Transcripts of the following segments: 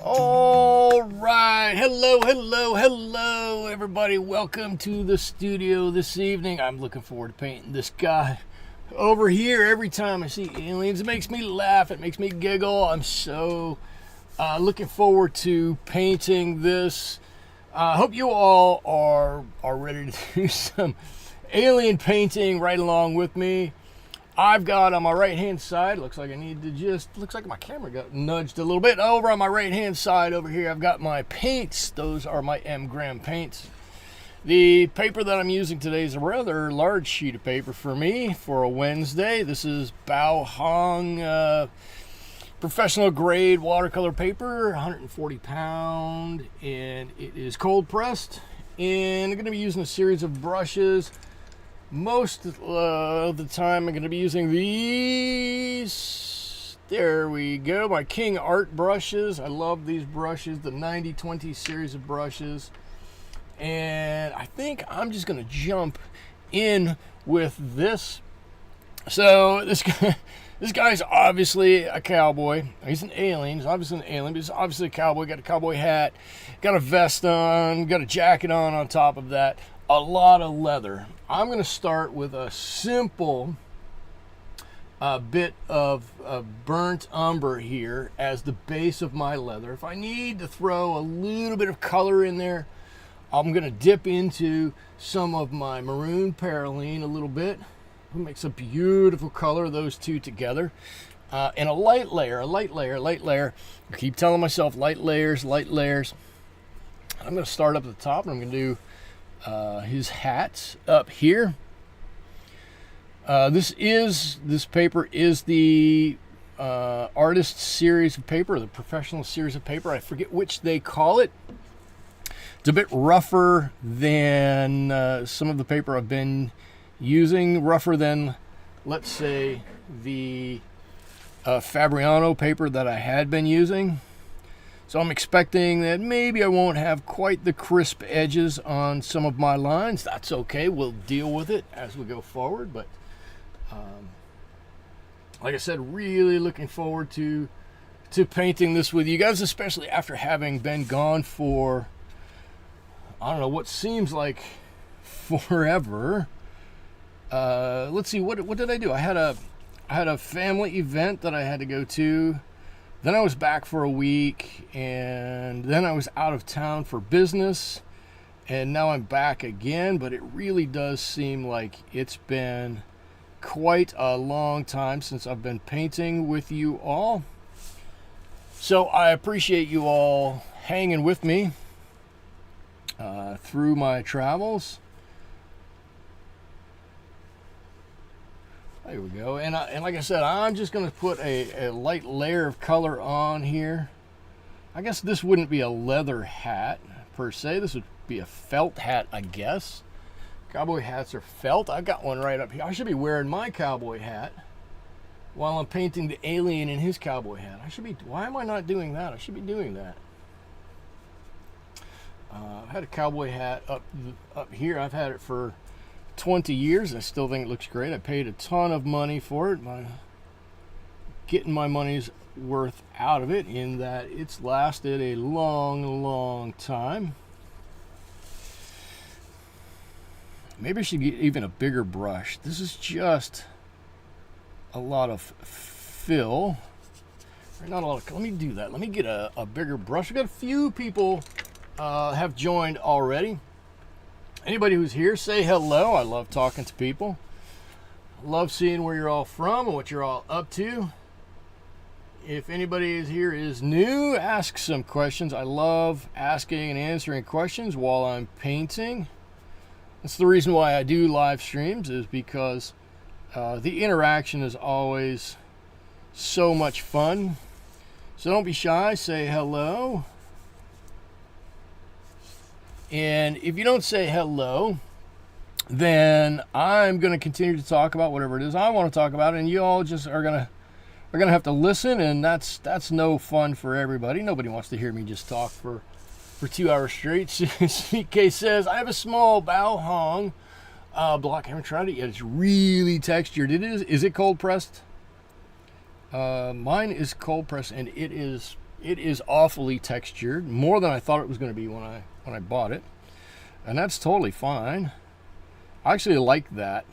All right, hello, everybody. Welcome to the studio this evening. I'm looking forward to painting this guy over here. Every time I see aliens, it makes me laugh. It makes me giggle. I'm so looking forward to painting this. I hope you all are ready to do some alien painting right along with me. I've got on my right hand side, looks like my camera got nudged a little bit. Over on my right hand side over here, I've got my paints. Those are my M-Gram paints. The paper that I'm using today is a rather large sheet of paper for me for a Wednesday. This is Bao Hong professional grade watercolor paper, 140 pound, and it is cold pressed. And I'm going to be using a series of brushes. Most of the time I'm going to be using these. There we go, my King Art brushes. I love these brushes, the 90-20 series of brushes. And I think I'm just going to jump in with this. So this guy's obviously a cowboy. He's an alien. He's obviously an alien, but he's obviously a cowboy. Got a cowboy hat, got a vest on, got a jacket on top of that. A lot of leather. I'm going to start with a simple bit of burnt umber here as the base of my leather. If I need to throw a little bit of color in there, I'm going to dip into some of my maroon perylene a little bit. It makes a beautiful color, those two together. And a light layer. I keep telling myself light layers. I'm going to start up at the top, and I'm going to do his hat up here. This paper is the artist series of paper, the professional series of paper. I forget which they call it. It's a bit rougher than some of the paper I've been using, rougher than, let's say, the Fabriano paper that I had been using. So I'm expecting that maybe I won't have quite the crisp edges on some of my lines. That's okay. We'll deal with it as we go forward. But like I said, really looking forward to painting this with you guys, especially after having been gone for, I don't know, what seems like forever. Let's see, what did I do? I had a family event that I had to go to. Then I was back for a week, and then I was out of town for business, and now I'm back again. But it really does seem like it's been quite a long time since I've been painting with you all. So I appreciate you all hanging with me through my travels. There we go. And like I said, I'm just going to put a light layer of color on here. I guess this wouldn't be a leather hat per se. This would be a felt hat, I guess. Cowboy hats are felt. I've got one right up here. I should be wearing my cowboy hat while I'm painting the alien in his cowboy hat. Why am I not doing that? I should be doing that. I've had a cowboy hat up here. I've had it for 20 years. I still think it looks great. I paid a ton of money for it. Getting my money's worth out of it in that it's lasted a long time. Maybe I should get even a bigger brush. This is just a lot of fill. Not a lot of, let me do that. Let me get a bigger brush. I've got a few people have joined already. Anybody who's here, say hello. I love talking to people. Love seeing where you're all from and what you're all up to. If anybody is here is new, ask some questions. I love asking and answering questions while I'm painting. That's the reason why I do live streams, is because the interaction is always so much fun. So don't be shy, say hello. And if you don't say hello, then I'm going to continue to talk about whatever it is I want to talk about, and you all just are going to have to listen, and that's no fun for everybody. Nobody wants to hear me just talk for 2 hours straight. CK says, I have a small Bao Hong block. I haven't tried it yet. It's really textured. Is it cold pressed? Mine is cold pressed, and it is It is awfully textured, more than I thought it was going to be when I bought it, and that's totally fine. I actually like that.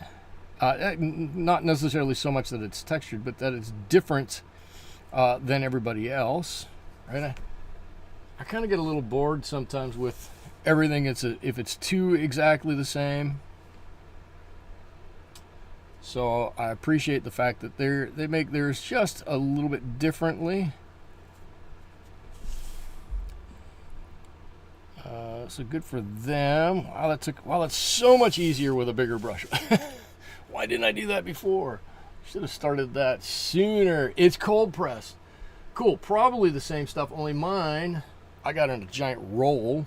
Not necessarily so much that it's textured, but that it's different than everybody else, right? I kind of get a little bored sometimes with everything. If it's too exactly the same. So I appreciate the fact that they make theirs just a little bit differently. So good for them. Wow, that's so much easier with a bigger brush. Why didn't I do that before? Should have started that sooner. It's cold pressed. Cool, probably the same stuff, only mine, I got in a giant roll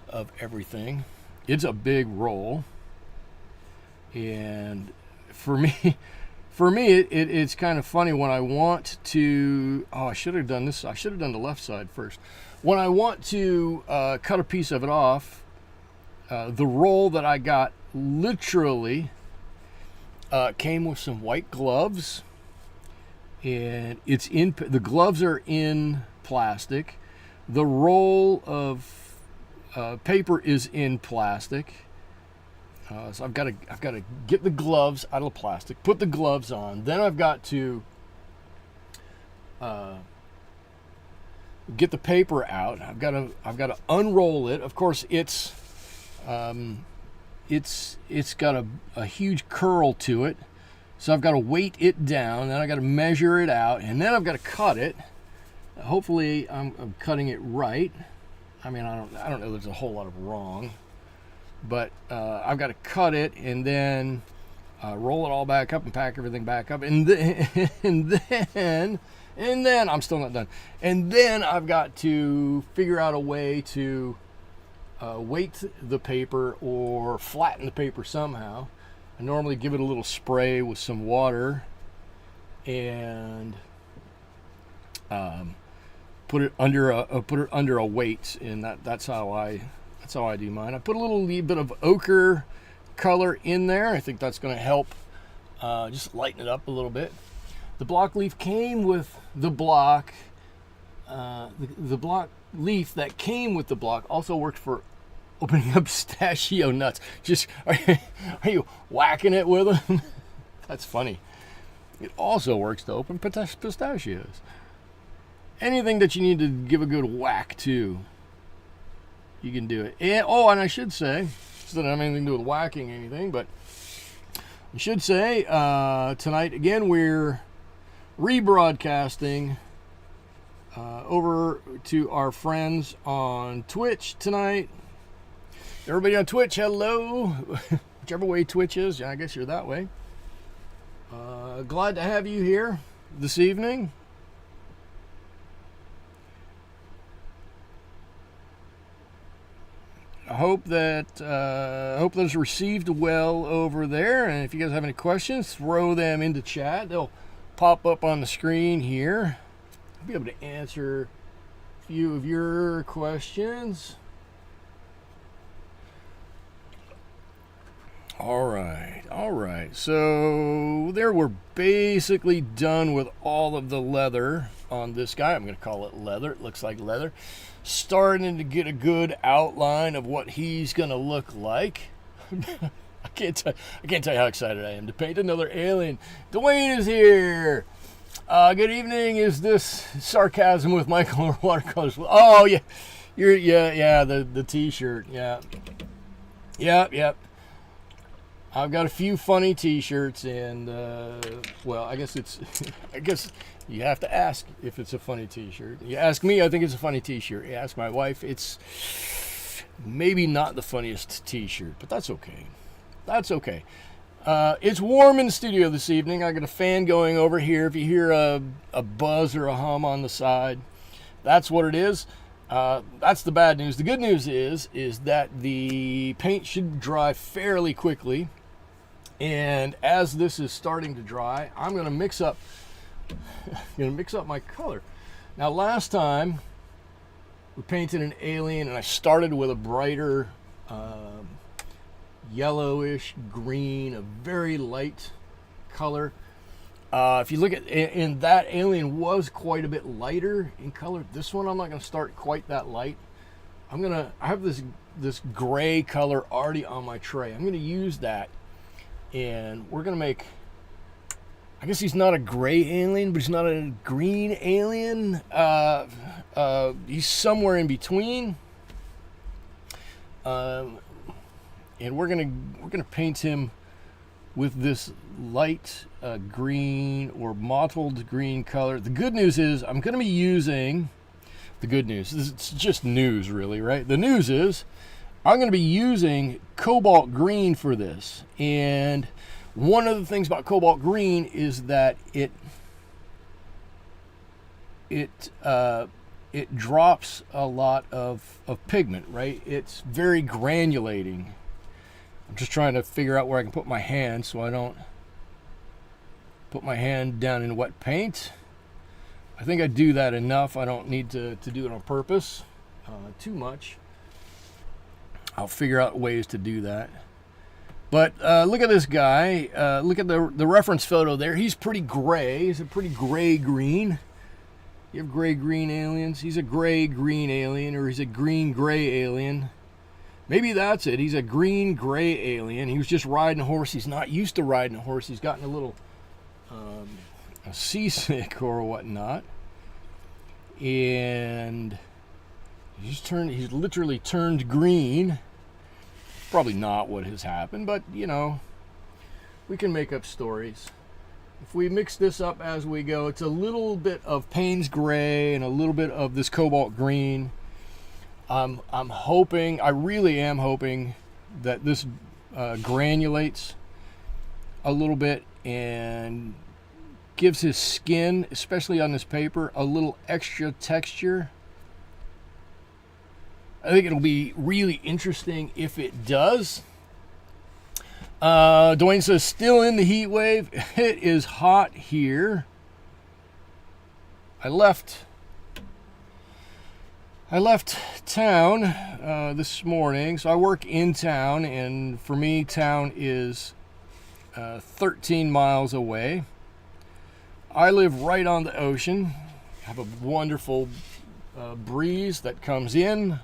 of everything. It's a big roll. And for me, it's kind of funny when I want to, I should have done this. I should have done the left side first. When I want to cut a piece of it off, the roll that I got literally came with some white gloves, and the gloves are in plastic. The roll of paper is in plastic. So I've got to get the gloves out of the plastic, put the gloves on. Then I've got to get the paper out. I've got to unroll it. Of course, it's got a huge curl to it, so I've got to weight it down. Then I got to measure it out, and then I've got to cut it. Hopefully, I'm cutting it right. I mean, I don't know. There's a whole lot of wrong, but I've got to cut it and then roll it all back up and pack everything back up, and then I'm still not done. And then I've got to figure out a way to weight the paper or flatten the paper somehow. I normally give it a little spray with some water and put it under a weight, and that's how I do mine. I put a little bit of ochre color in there. I think that's going to help just lighten it up a little bit. The block leaf came with the block. The block leaf that came with the block also worked for opening up pistachio nuts. Just are you whacking it with them? That's funny. It also works to open pistachios. Anything that you need to give a good whack to, you can do it. And I should say, this doesn't have anything to do with whacking anything, but I should say tonight again we're rebroadcasting over to our friends on Twitch tonight. Everybody on Twitch, hello. Whichever way Twitch is, I guess you're that way. Glad to have you here this evening. I hope that it's received well over there. And if you guys have any questions, throw them into chat. They'll pop up on the screen here. I'll be able to answer a few of your questions. All right. So there, we're basically done with all of the leather on this guy. I'm going to call it leather. It looks like leather. Starting to get a good outline of what he's going to look like. I can't tell you how excited I am to paint another alien. Dwayne is here. Good evening. Is this sarcasm with Michael or watercolors? Oh yeah, the T-shirt. Yep. I've got a few funny T-shirts, and I guess you have to ask if it's a funny T-shirt. You ask me, I think it's a funny T-shirt. You ask my wife, it's maybe not the funniest T-shirt, but that's okay. It's warm in the studio this evening. I got a fan going over here. If you hear a buzz or a hum on the side, that's what it is. That's the bad news. The good news is that the paint should dry fairly quickly. And as this is starting to dry, I'm going to mix up my color. Now, last time we painted an alien, and I started with a brighter yellowish green, a very light color. If you look at, and that alien was quite a bit lighter in color. This one I'm not going to start quite that light. I have this gray color already on my tray. I'm going to use that, and we're going to make, I guess he's not a gray alien, but he's not a green alien. He's somewhere in between. And we're gonna paint him with this light green or mottled green color. The good news is I'm going to be using, the good news, it's just news really, right? The news is I'm going to be using cobalt green for this. And one of the things about cobalt green is that it drops a lot of pigment, right? It's very granulating. I'm just trying to figure out where I can put my hand so I don't put my hand down in wet paint. I think I do that enough. I don't need to do it on purpose too much. I'll figure out ways to do that. But look at this guy. Look at the reference photo there. He's pretty gray. He's a pretty gray-green. You have gray-green aliens. He's a gray-green alien, or he's a green-gray alien. Maybe that's it. He's a green-gray alien. He was just riding a horse. He's not used to riding a horse. He's gotten a little seasick or whatnot. And he's literally turned green. Probably not what has happened, but you know, we can make up stories. If we mix this up as we go, it's a little bit of Payne's gray and a little bit of this cobalt green. I'm hoping, I really am hoping that this granulates a little bit and gives his skin, especially on this paper, a little extra texture. I think it'll be really interesting if it does. Dwayne says, still in the heat wave. It is hot here. I left town this morning, so I work in town, and for me, town is 13 miles away. I live right on the ocean. I have a wonderful breeze that comes in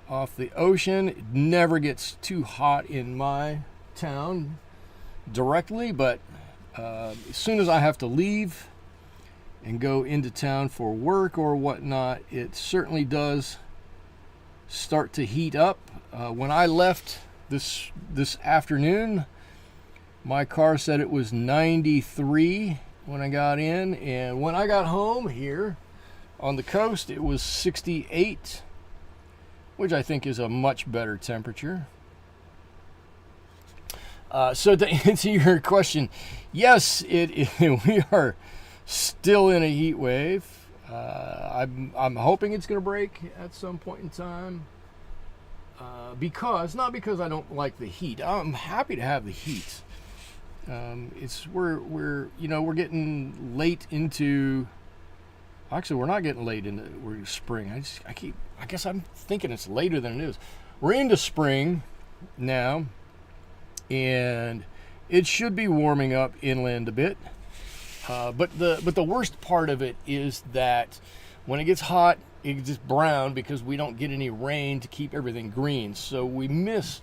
off the ocean. It never gets too hot in my town directly, but as soon as I have to leave and go into town for work or whatnot, it certainly does start to heat up. When I left this afternoon, my car said it was 93 when I got in, and when I got home here on the coast, it was 68, which I think is a much better temperature. So to answer your question, yes, we are still in a heat wave. I'm hoping it's going to break at some point in time. Not because I don't like the heat. I'm happy to have the heat. We're getting late into. Actually, we're not getting late into spring. I guess I'm thinking it's later than it is. We're into spring now, and it should be warming up inland a bit. But the worst part of it is that when it gets hot, it gets brown because we don't get any rain to keep everything green. So we miss.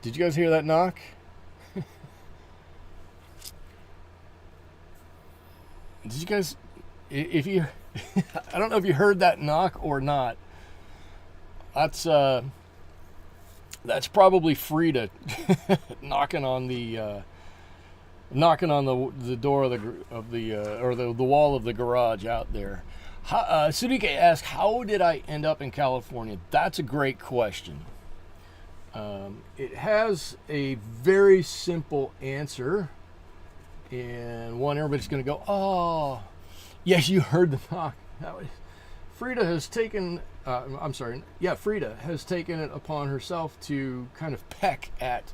Did you guys hear that knock? Did you guys, if you, I don't know if you heard that knock or not. That's probably Frida knocking on the door of the wall of the garage out there. Sudike asked, how did I end up in California? That's a great question. It has a very simple answer, and one everybody's going to go, oh, yes, you heard the knock. Frida has taken it upon herself to kind of peck at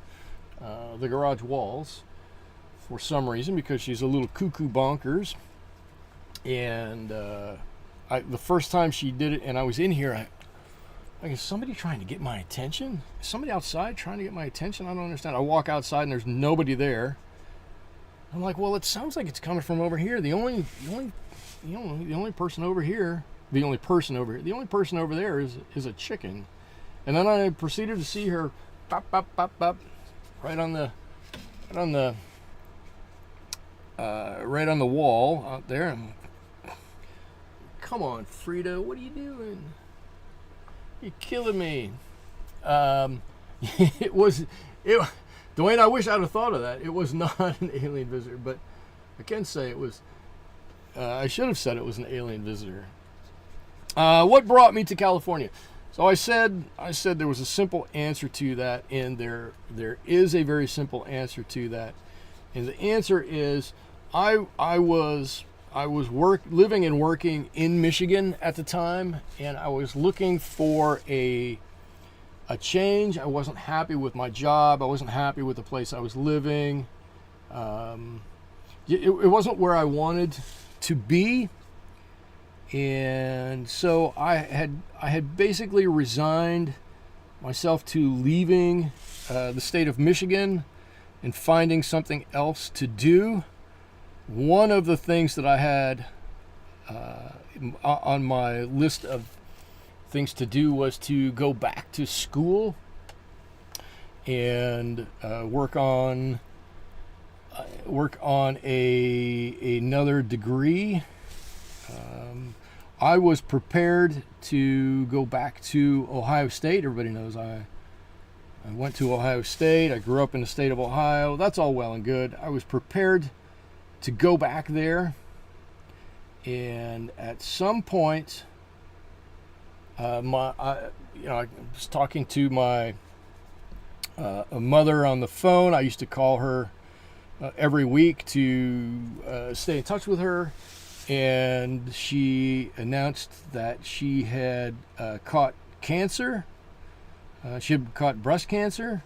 the garage walls for some reason, because she's a little cuckoo bonkers. And the first time she did it, and I was in here, like, is somebody trying to get my attention? Is somebody outside trying to get my attention? I don't understand. I walk outside and there's nobody there. I'm like, well, it sounds like it's coming from over here. The only person over here, the only person over there is a chicken. And then I proceeded to see her pop, pop, pop, pop, right on the wall out there. Come on, Frida, what are you doing? You're killing me. Dwayne, I wish I'd have thought of that. It was not an alien visitor, but I can say it was. I should have said it was an alien visitor. What brought me to California? So I said there was a simple answer to that, and there is a very simple answer to that, and the answer is I was living and working in Michigan at the time, and I was looking for a change. I wasn't happy with my job. I wasn't happy with the place I was living. It wasn't where I wanted to be. And so I had basically resigned myself to leaving the state of Michigan and finding something else to do. One of the things that I had on my list of things to do was to go back to school and work on another degree. I was prepared to go back to Ohio State. Everybody knows I went to Ohio State. I grew up in the state of Ohio. That's all well and good. I was prepared to go back there, and at some point, I was talking to my mother on the phone. I used to call her every week to stay in touch with her. And she announced that she had caught cancer. She had caught breast cancer.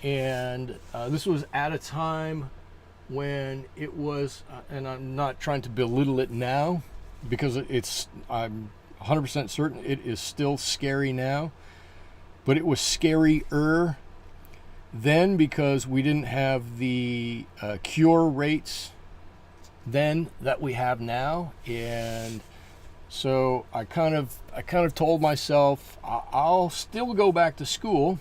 And this was at a time when it was, and I'm not trying to belittle it now, because I'm 100% certain it is still scary now. But it was scarier then, because we didn't have the cure rates then that we have now. And so I kind of told myself I'll still go back to school,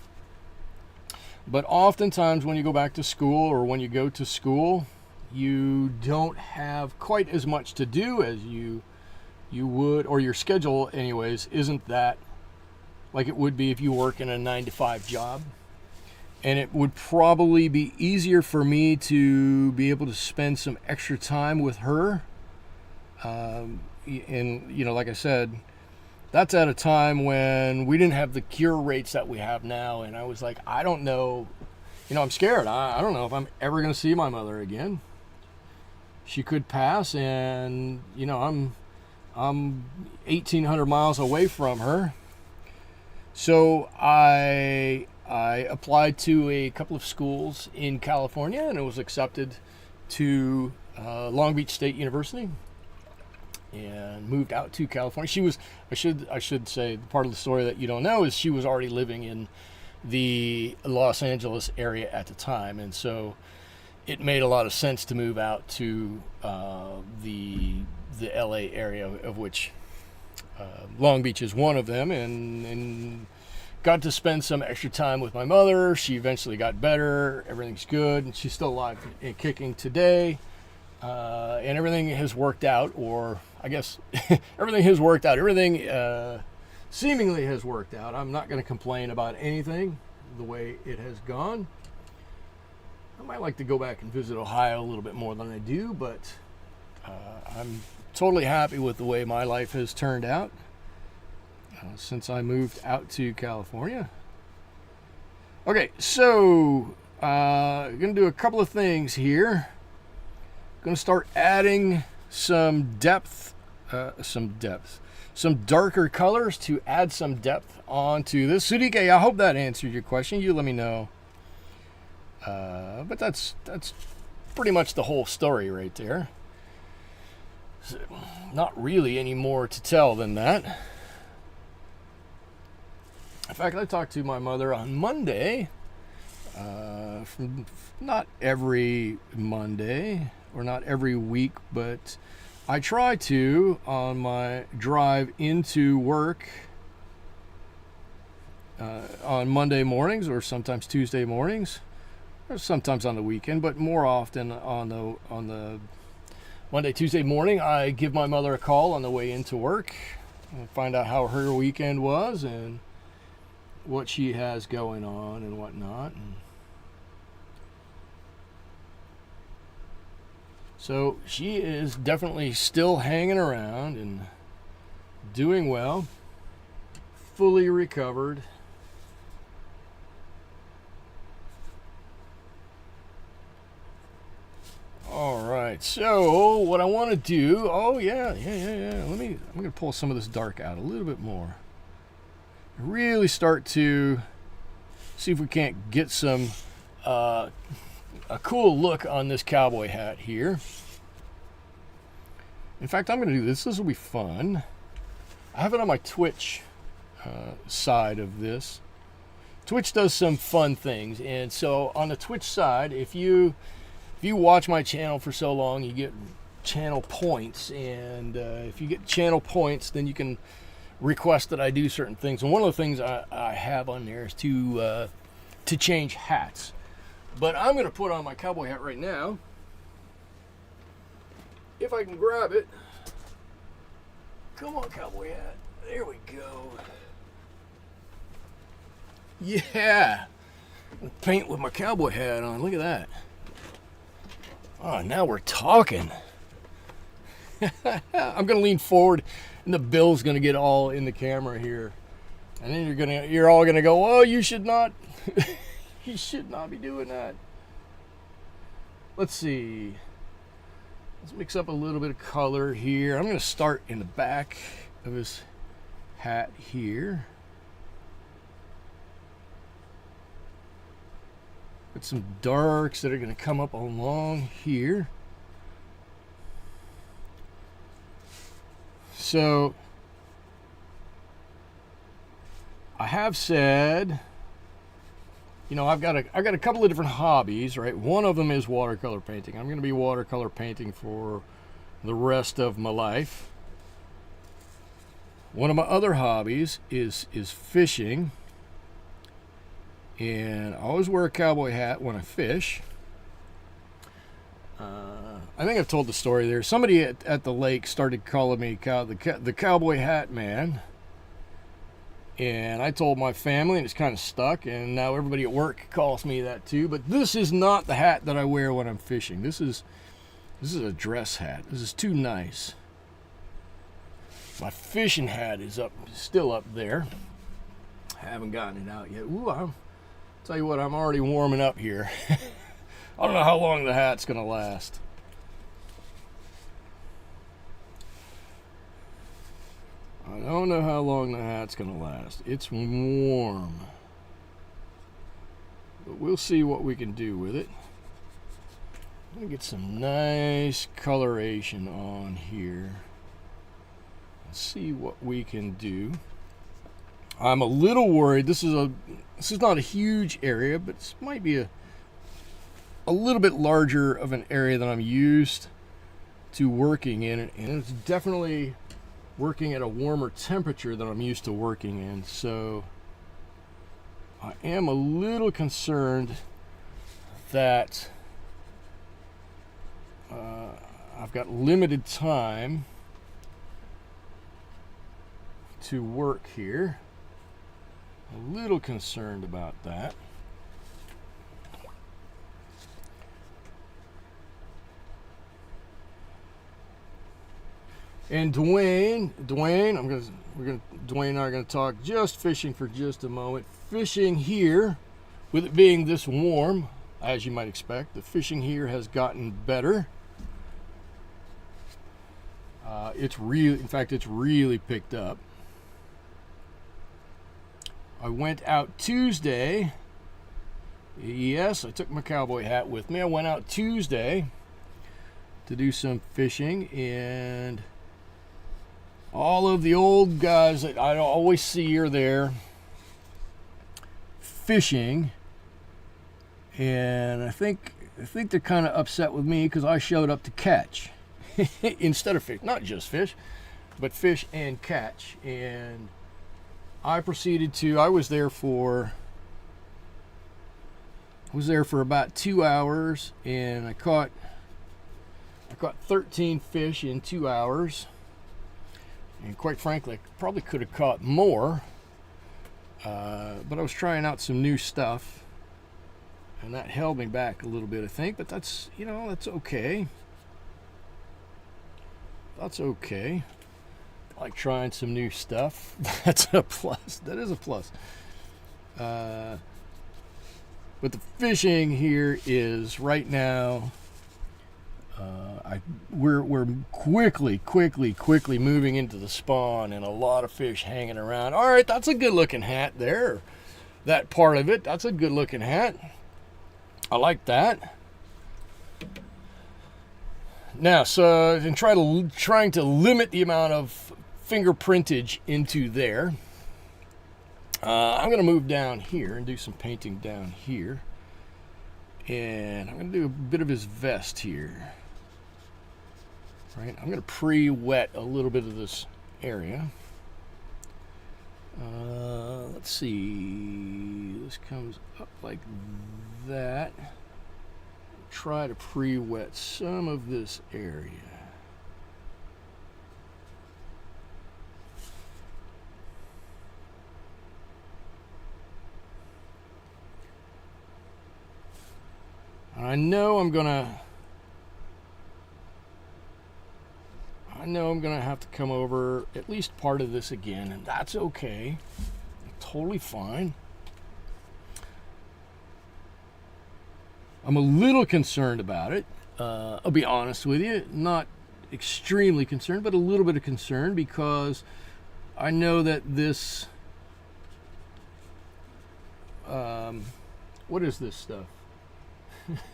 but oftentimes when you go back to school, or when you go to school, you don't have quite as much to do as you would, or your schedule anyways isn't that like it would be if you work in a 9-to-5 job. And it would probably be easier for me to be able to spend some extra time with her. And, like I said, that's at a time when we didn't have the cure rates that we have now. And I was like, I don't know. I'm scared. I don't know if I'm ever going to see my mother again. She could pass, and, I'm 1,800 miles away from her. So I applied to a couple of schools in California, and it was accepted to Long Beach State University, and moved out to California. She was, I should say, the part of the story that you don't know is she was already living in the Los Angeles area at the time, and so it made a lot of sense to move out to the LA area, of which Long Beach is one of them, and got to spend some extra time with my mother. She eventually got better. Everything's good, and she's still alive and kicking today. And everything has worked out, or I guess everything has worked out. Everything seemingly has worked out. I'm not going to complain about anything the way it has gone. I might like to go back and visit Ohio a little bit more than I do, but I'm totally happy with the way my life has turned out since I moved out to California. Okay, so I'm going to do a couple of things here. Going to start adding some darker colors to add some depth onto this. Sudike, I hope that answered your question. You let me know. But that's pretty much the whole story right there. So, not really any more to tell than that. In fact, I talked to my mother on Monday. From not every Monday or not every week, but I try to on my drive into work on Monday mornings or sometimes Tuesday mornings or sometimes on the weekend, but more often on the Monday, Tuesday morning, I give my mother a call on the way into work and find out how her weekend was and what she has going on and whatnot. And so she is definitely still hanging around and doing well, fully recovered. All right, so what I want to do, I'm going to pull some of this dark out a little bit more. Really start to see if we can't get some a cool look on this cowboy hat here. In fact, I'm going to do this. This will be fun. I have it on my Twitch side of this. Twitch does some fun things, and so on the Twitch side, if you watch my channel for so long, you get channel points, and if you get channel points, then you can request that I do certain things. And one of the things I have on there is to change hats. But I'm going to put on my cowboy hat right now. If I can grab it. Come on, cowboy hat. There we go. Yeah. Paint with my cowboy hat on. Look at that. Oh, now we're talking. I'm going to lean forward, and the bill's going to get all in the camera here. And then you're all going to go, "Oh, you should not you should not be doing that." Let's see. Let's mix up a little bit of color here. I'm going to start in the back of his hat here. Got some darks that are going to come up along here. So I have said, I've got a couple of different hobbies, right? One of them is watercolor painting. I'm going to be watercolor painting for the rest of my life. One of my other hobbies is fishing. And I always wear a cowboy hat when I fish. I think I've told the story there. Somebody at the lake started calling me the cowboy hat man. And I told my family, and it's kind of stuck. And now everybody at work calls me that too. But this is not the hat that I wear when I'm fishing. This is a dress hat. This is too nice. My fishing hat is still up there. I haven't gotten it out yet. Ooh, tell you what, I'm already warming up here. I don't know how long the hat's going to last. I don't know how long the hat's going to last. It's warm. But we'll see what we can do with it. I'm going to get some nice coloration on here. Let's see what we can do. I'm a little worried. This is not a huge area, but this might be a little bit larger of an area than I'm used to working in, and it's definitely working at a warmer temperature than I'm used to working in. So I am a little concerned that I've got limited time to work here. A little concerned about that. And Dwayne, Dwayne and I are gonna talk just fishing for just a moment. Fishing here, with it being this warm, as you might expect, the fishing here has gotten better. It's really picked up. I went out Tuesday. Yes, I took my cowboy hat with me. I went out Tuesday to do some fishing, and all of the old guys that I always see are there. fishing, and I think they're kind of upset with me because I showed up to catch instead of fish. Not just fish, but fish and catch. And I proceeded to. I was there for about 2 hours, and I caught 13 fish in 2 hours. And quite frankly, I probably could have caught more, but I was trying out some new stuff, and that held me back a little bit, I think. But that's, that's okay. That's okay. I like trying some new stuff. That's a plus. That is a plus. But the fishing here is right now. We're quickly moving into the spawn, and a lot of fish hanging around. All right, that's a good looking hat there. That part of it, that's a good looking hat. I like that. Now, so and trying to limit the amount of fingerprintage into there. I'm going to move down here and do some painting down here, and I'm going to do a bit of his vest here. Right, I'm going to pre-wet a little bit of this area. Let's see. This comes up like that. Try to pre-wet some of this area. I know I'm gonna have to come over at least part of this again, and that's okay. Totally fine. I'm a little concerned about it. I'll be honest with you. Not extremely concerned, but a little bit of concern, because I know that this... what is this stuff?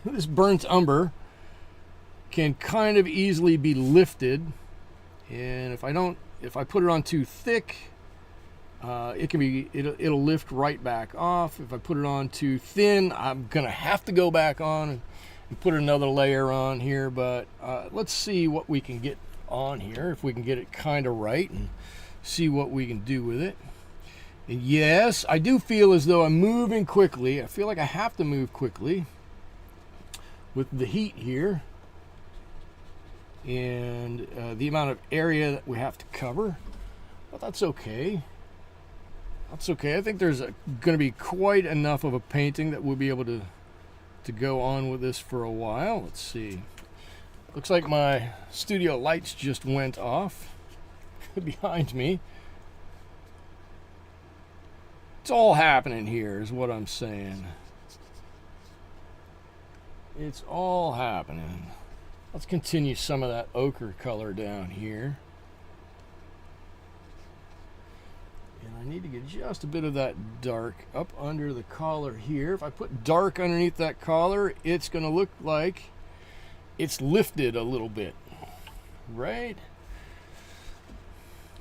This burnt umber can kind of easily be lifted, and if I put it on too thick, it'll lift right back off. If I put it on too thin, I'm gonna have to go back on and put another layer on here. But let's see what we can get on here, if we can get it kind of right, and see what we can do with it. And yes, I do feel as though I'm moving quickly. I feel like I have to move quickly with the heat here and the amount of area that we have to cover, but that's okay. That's okay. I think there's going to be quite enough of a painting that we'll be able to go on with this for a while. Let's see. Looks like my studio lights just went off behind me. It's all happening here is what I'm saying. It's all happening. Let's continue some of that ochre color down here. And I need to get just a bit of that dark up under the collar here. If I put dark underneath that collar, it's going to look like it's lifted a little bit, right?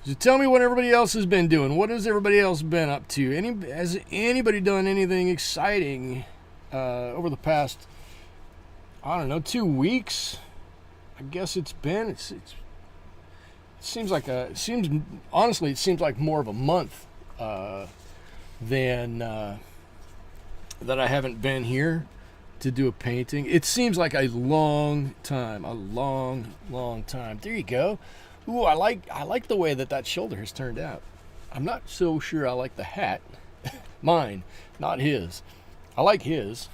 So tell me what everybody else has been doing. What has everybody else been up to? Has anybody done anything exciting over the past, I don't know, 2 weeks? I guess it's been. It seems like honestly, it seems like more of a month than that I haven't been here to do a painting. It seems like a long time, a long time. There you go. Ooh, I like the way that shoulder has turned out. I'm not so sure I like the hat. Mine, not his. I like his.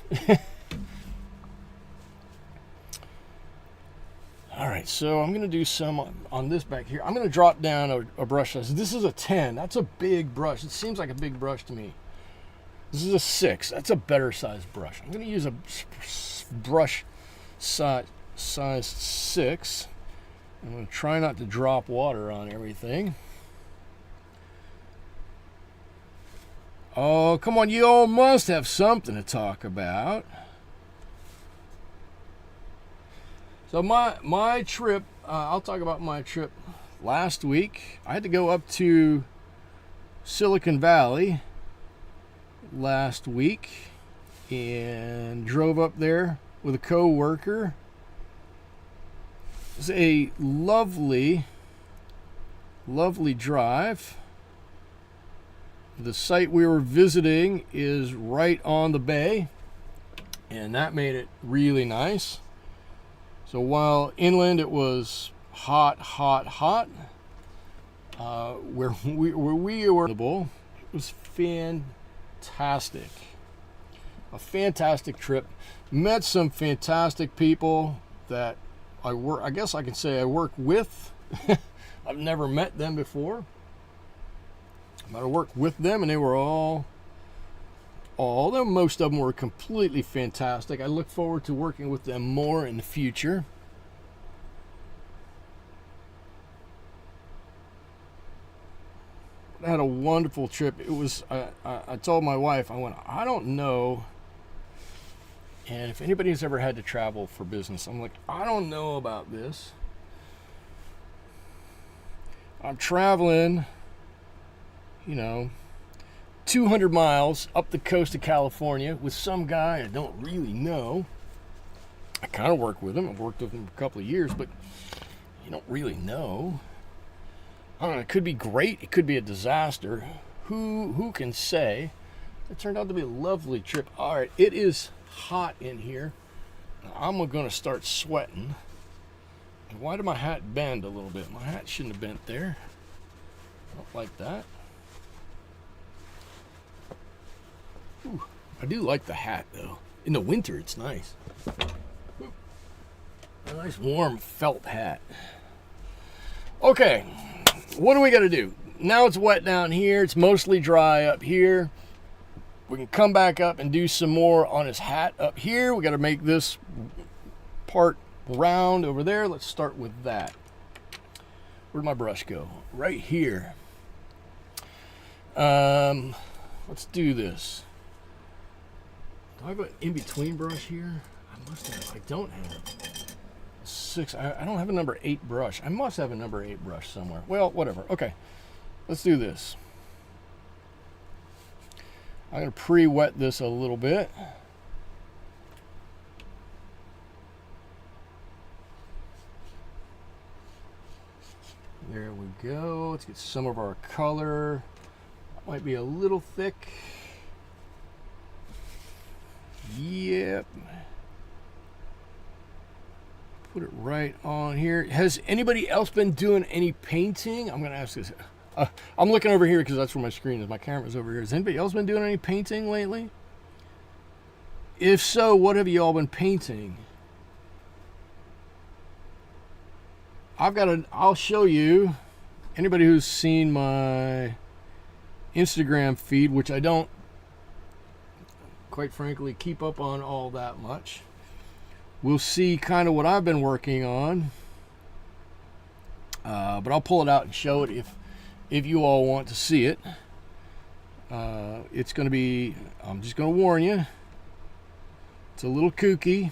All right, so I'm going to do some on this back here. I'm going to drop down a brush size. This is a 10. That's a big brush. It seems like a big brush to me. This is a 6. That's a better size brush. I'm going to use a brush size 6. I'm going to try not to drop water on everything. Oh, come on. You all must have something to talk about. So my trip, I'll talk about my trip last week. I had to go up to Silicon Valley last week and drove up there with a co-worker. It was a lovely drive. The site we were visiting is right on the bay, and that made it really nice. So while inland it was hot, where we were, it was fantastic. A fantastic trip. Met some fantastic people that I guess I can say I work with. I've never met them before, but I worked with them, and they were most of them were completely fantastic. I look forward to working with them more in the future. I had a wonderful trip. It was, I told my wife, I don't know, and if anybody's ever had to travel for business, I'm like, I don't know about this. I'm traveling, 200 miles up the coast of California with some guy I don't really know. I kind of work with him. I've worked with him for a couple of years, but you don't really know. I don't know, it could be great. It could be a disaster. Who can say? It turned out to be a lovely trip. All right, it is hot in here. I'm going to start sweating. Why did my hat bend a little bit? My hat shouldn't have bent there. Not like that. Ooh, I do like the hat, though. In the winter, it's nice. Ooh, a nice warm felt hat. Okay, what do we got to do? Now it's wet down here. It's mostly dry up here. We can come back up and do some more on his hat up here. We got to make this part round over there. Let's start with that. Where'd my brush go? Right here. Let's do this. Do I have an in-between brush here? I must have. I don't have 6. I don't have a number 8 brush. I must have a number 8 brush somewhere. Well, whatever. Okay, let's do this. I'm going to pre-wet this a little bit. There we go. Let's get some of our color. Might be a little thick. Yep. Put it right on here. Has anybody else been doing any painting? I'm going to ask this. I'm looking over here because that's where my screen is. My camera's over here. Has anybody else been doing any painting lately? If so, what have you all been painting? I'll show you. Anybody who's seen my Instagram feed, which I don't, quite frankly, keep up on all that much, will see kind of what I've been working on. But I'll pull it out and show it if you all want to see it. It's going to be, I'm just going to warn you, it's a little kooky.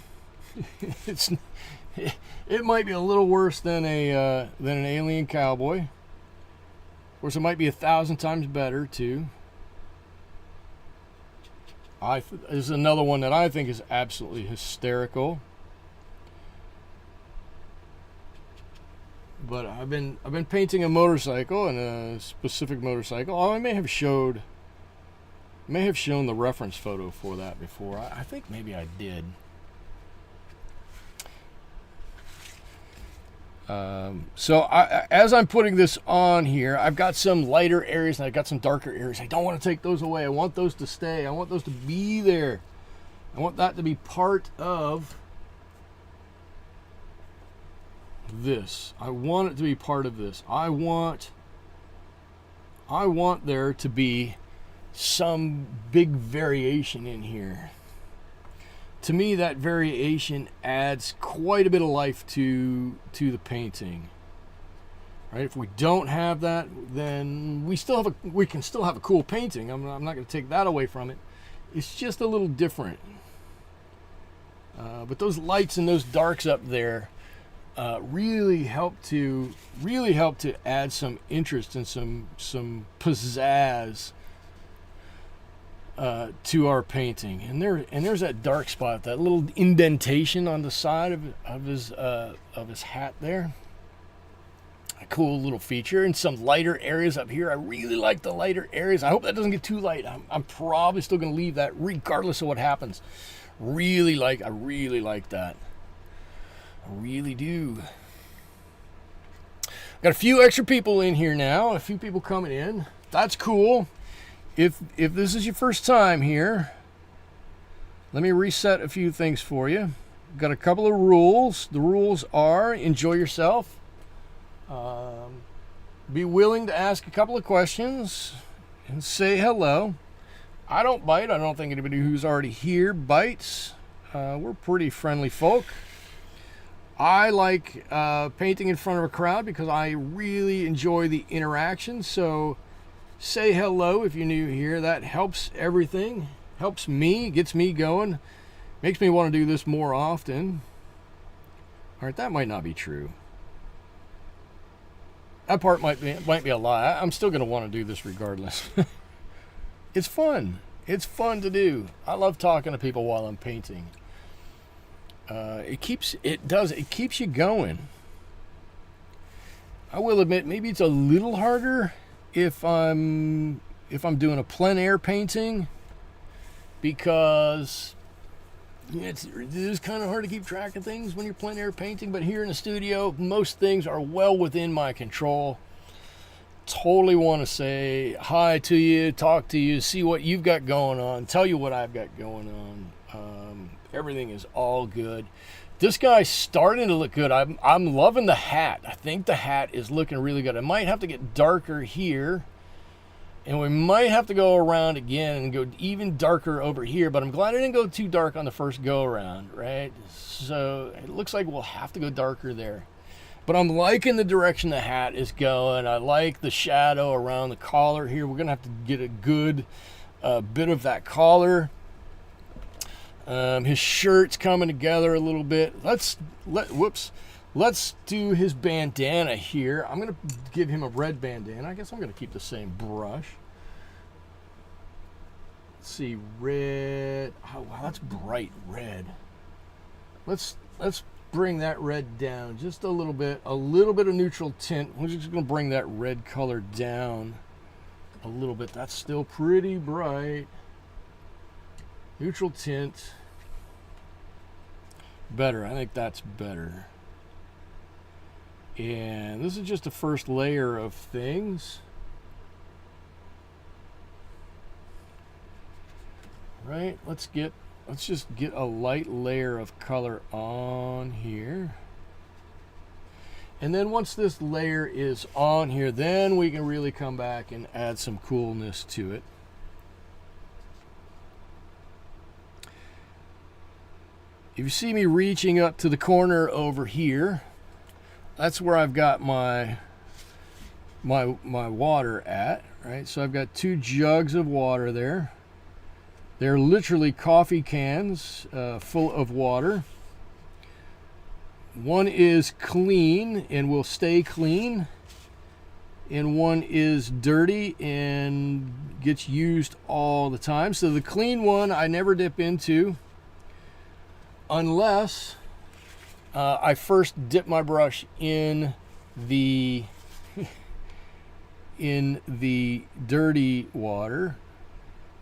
It might be a little worse than an alien cowboy. Of course, it might be 1,000 times better too. This is another one that I think is absolutely hysterical. But I've been painting a motorcycle, and a specific motorcycle. Oh, I may have shown the reference photo for that before. I think maybe I did. So as I'm putting this on here, I've got some lighter areas and I've got some darker areas. I don't want to take those away. I want those to stay. I want those to be there. I want that to be part of this. I want it to be part of this. I want there to be some big variation in here. To me, that variation adds quite a bit of life to the painting. Right? If we don't have that, then we can still have a cool painting. I'm not going to take that away from it. It's just a little different. But those lights and those darks up there really help to add some interest and some pizzazz to our painting. And there's that dark spot, that little indentation on the side of his hat there. A cool little feature. And some lighter areas up here. I really like the lighter areas. I hope that doesn't get too light. I'm probably still going to leave that regardless of what happens. I really like that. I really do. Got a few extra people in here now. A few people coming in. That's cool. If this is your first time here, let me reset a few things for you. Got a couple of rules. The rules are: enjoy yourself. Be willing to ask a couple of questions and say hello. I don't bite. I don't think anybody who's already here bites. We're pretty friendly folk. I like painting in front of a crowd because I really enjoy the interaction. So say hello if you're new here. That helps everything. Helps me, gets me going. Makes me want to do this more often. All right, that might not be true. That part might be a lie. I'm still going to want to do this regardless. It's fun. It's fun to do. I love talking to people while I'm painting. It keeps you going. I will admit, maybe it's a little harder if I'm doing a plein air painting, because it is kind of hard to keep track of things when you're plein air painting. But here in the studio, most things are well within my control. Totally want to say hi to you, talk to you, see what you've got going on, tell you what I've got going on. Everything is all good. This guy's starting to look good. I'm loving the hat. I think the hat is looking really good. I might have to get darker here, and we might have to go around again and go even darker over here, but I'm glad I didn't go too dark on the first go around, right? So it looks like we'll have to go darker there. But I'm liking the direction the hat is going. I like the shadow around the collar here. We're going to have to get a good bit of that collar. His shirt's coming together a little bit. Let's do his bandana here. I'm going to give him a red bandana. I guess I'm going to keep the same brush. Let's see, red. Oh, wow, that's bright red. Let's bring that red down just a little bit of neutral tint. We're just going to bring that red color down a little bit. That's still pretty bright. Neutral tint. Better. I think that's better. And this is just the first layer of things. Right? Let's just get a light layer of color on here. And then once this layer is on here, then we can really come back and add some coolness to it. If you see me reaching up to the corner over here, that's where I've got my water at, right? So I've got 2 jugs of water there. They're literally coffee cans full of water. One is clean and will stay clean, and one is dirty and gets used all the time. So the clean one I never dip into unless I first dip my brush in the dirty water.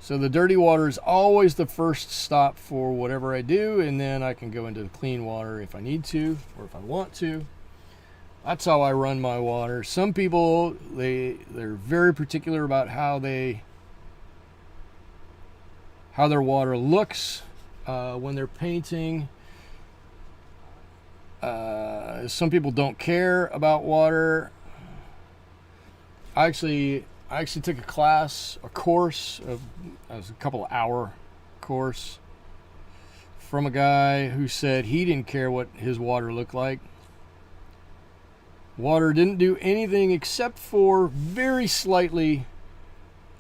So the dirty water is always the first stop for whatever I do, and then I can go into the clean water if I need to or if I want to. That's how I run my water. Some people, they're very particular about how their water looks when they're painting. Some people don't care about water. I actually took a course it was a couple hour course from a guy who said he didn't care what his water looked like. Water didn't do anything except for very slightly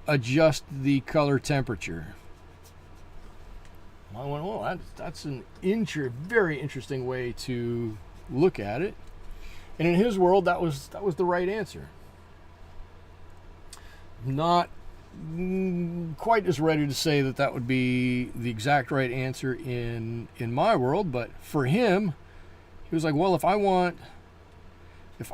adjust the color temperature. I went, well, that's an very interesting way to look at it. And in his world, that was the right answer. Not quite as ready to say that that would be the exact right answer in my world, but for him, he was like, well,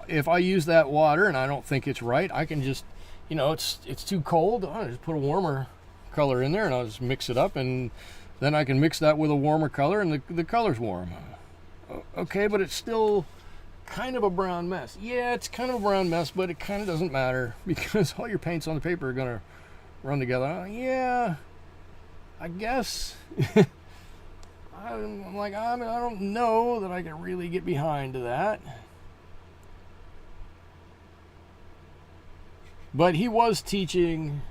if I use that water and I don't think it's right, I can just, it's too cold, I'll just put a warmer color in there and I'll just mix it up, and then I can mix that with a warmer color and the color's warm. Okay, but it's still kind of a brown mess. Yeah, it's kind of a brown mess, but it kind of doesn't matter because all your paints on the paper are going to run together. Yeah, I guess. I'm like, I don't know that I can really get behind that. But he was teaching,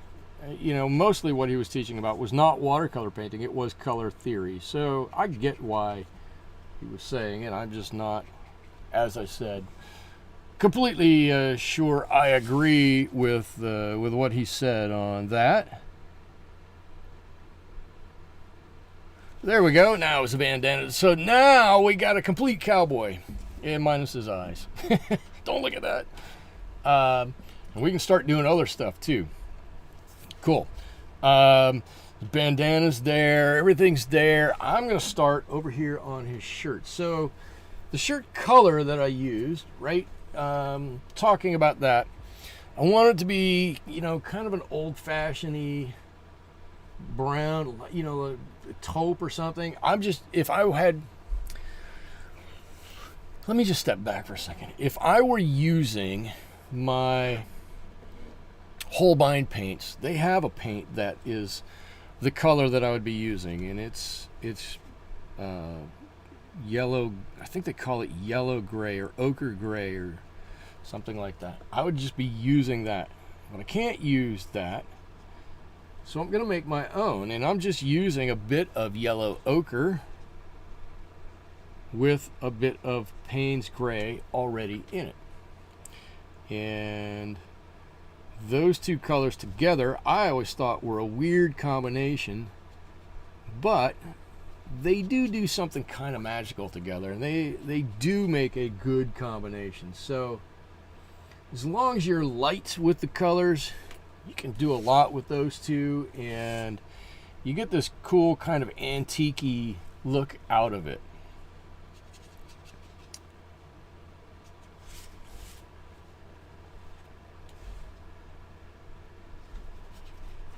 mostly what he was teaching about was not watercolor painting, it was color theory. So I get why he was saying it. I'm just not, as I said, completely sure I agree with what he said on that. There we go. Now it's a bandana. So now we got a complete cowboy, and minus his eyes. Don't look at that. And we can start doing other stuff too. Cool. Bandana's there. Everything's there. I'm going to start over here on his shirt. So the shirt color that I used, right? Talking about that, I want it to be, kind of an old-fashioned-y brown, a taupe or something. Let me just step back for a second. If I were using my Holbein paints, they have a paint that is the color that I would be using, and it's yellow. I think they call it yellow gray or ochre gray or something like that. I would just be using that, but I can't use that, so I'm going to make my own, and I'm just using a bit of yellow ochre with a bit of Payne's gray already in it. And those two colors together, I always thought were a weird combination, but they do something kind of magical together, and they do make a good combination. So as long as you're light with the colors, you can do a lot with those two, and you get this cool kind of antique-y look out of it.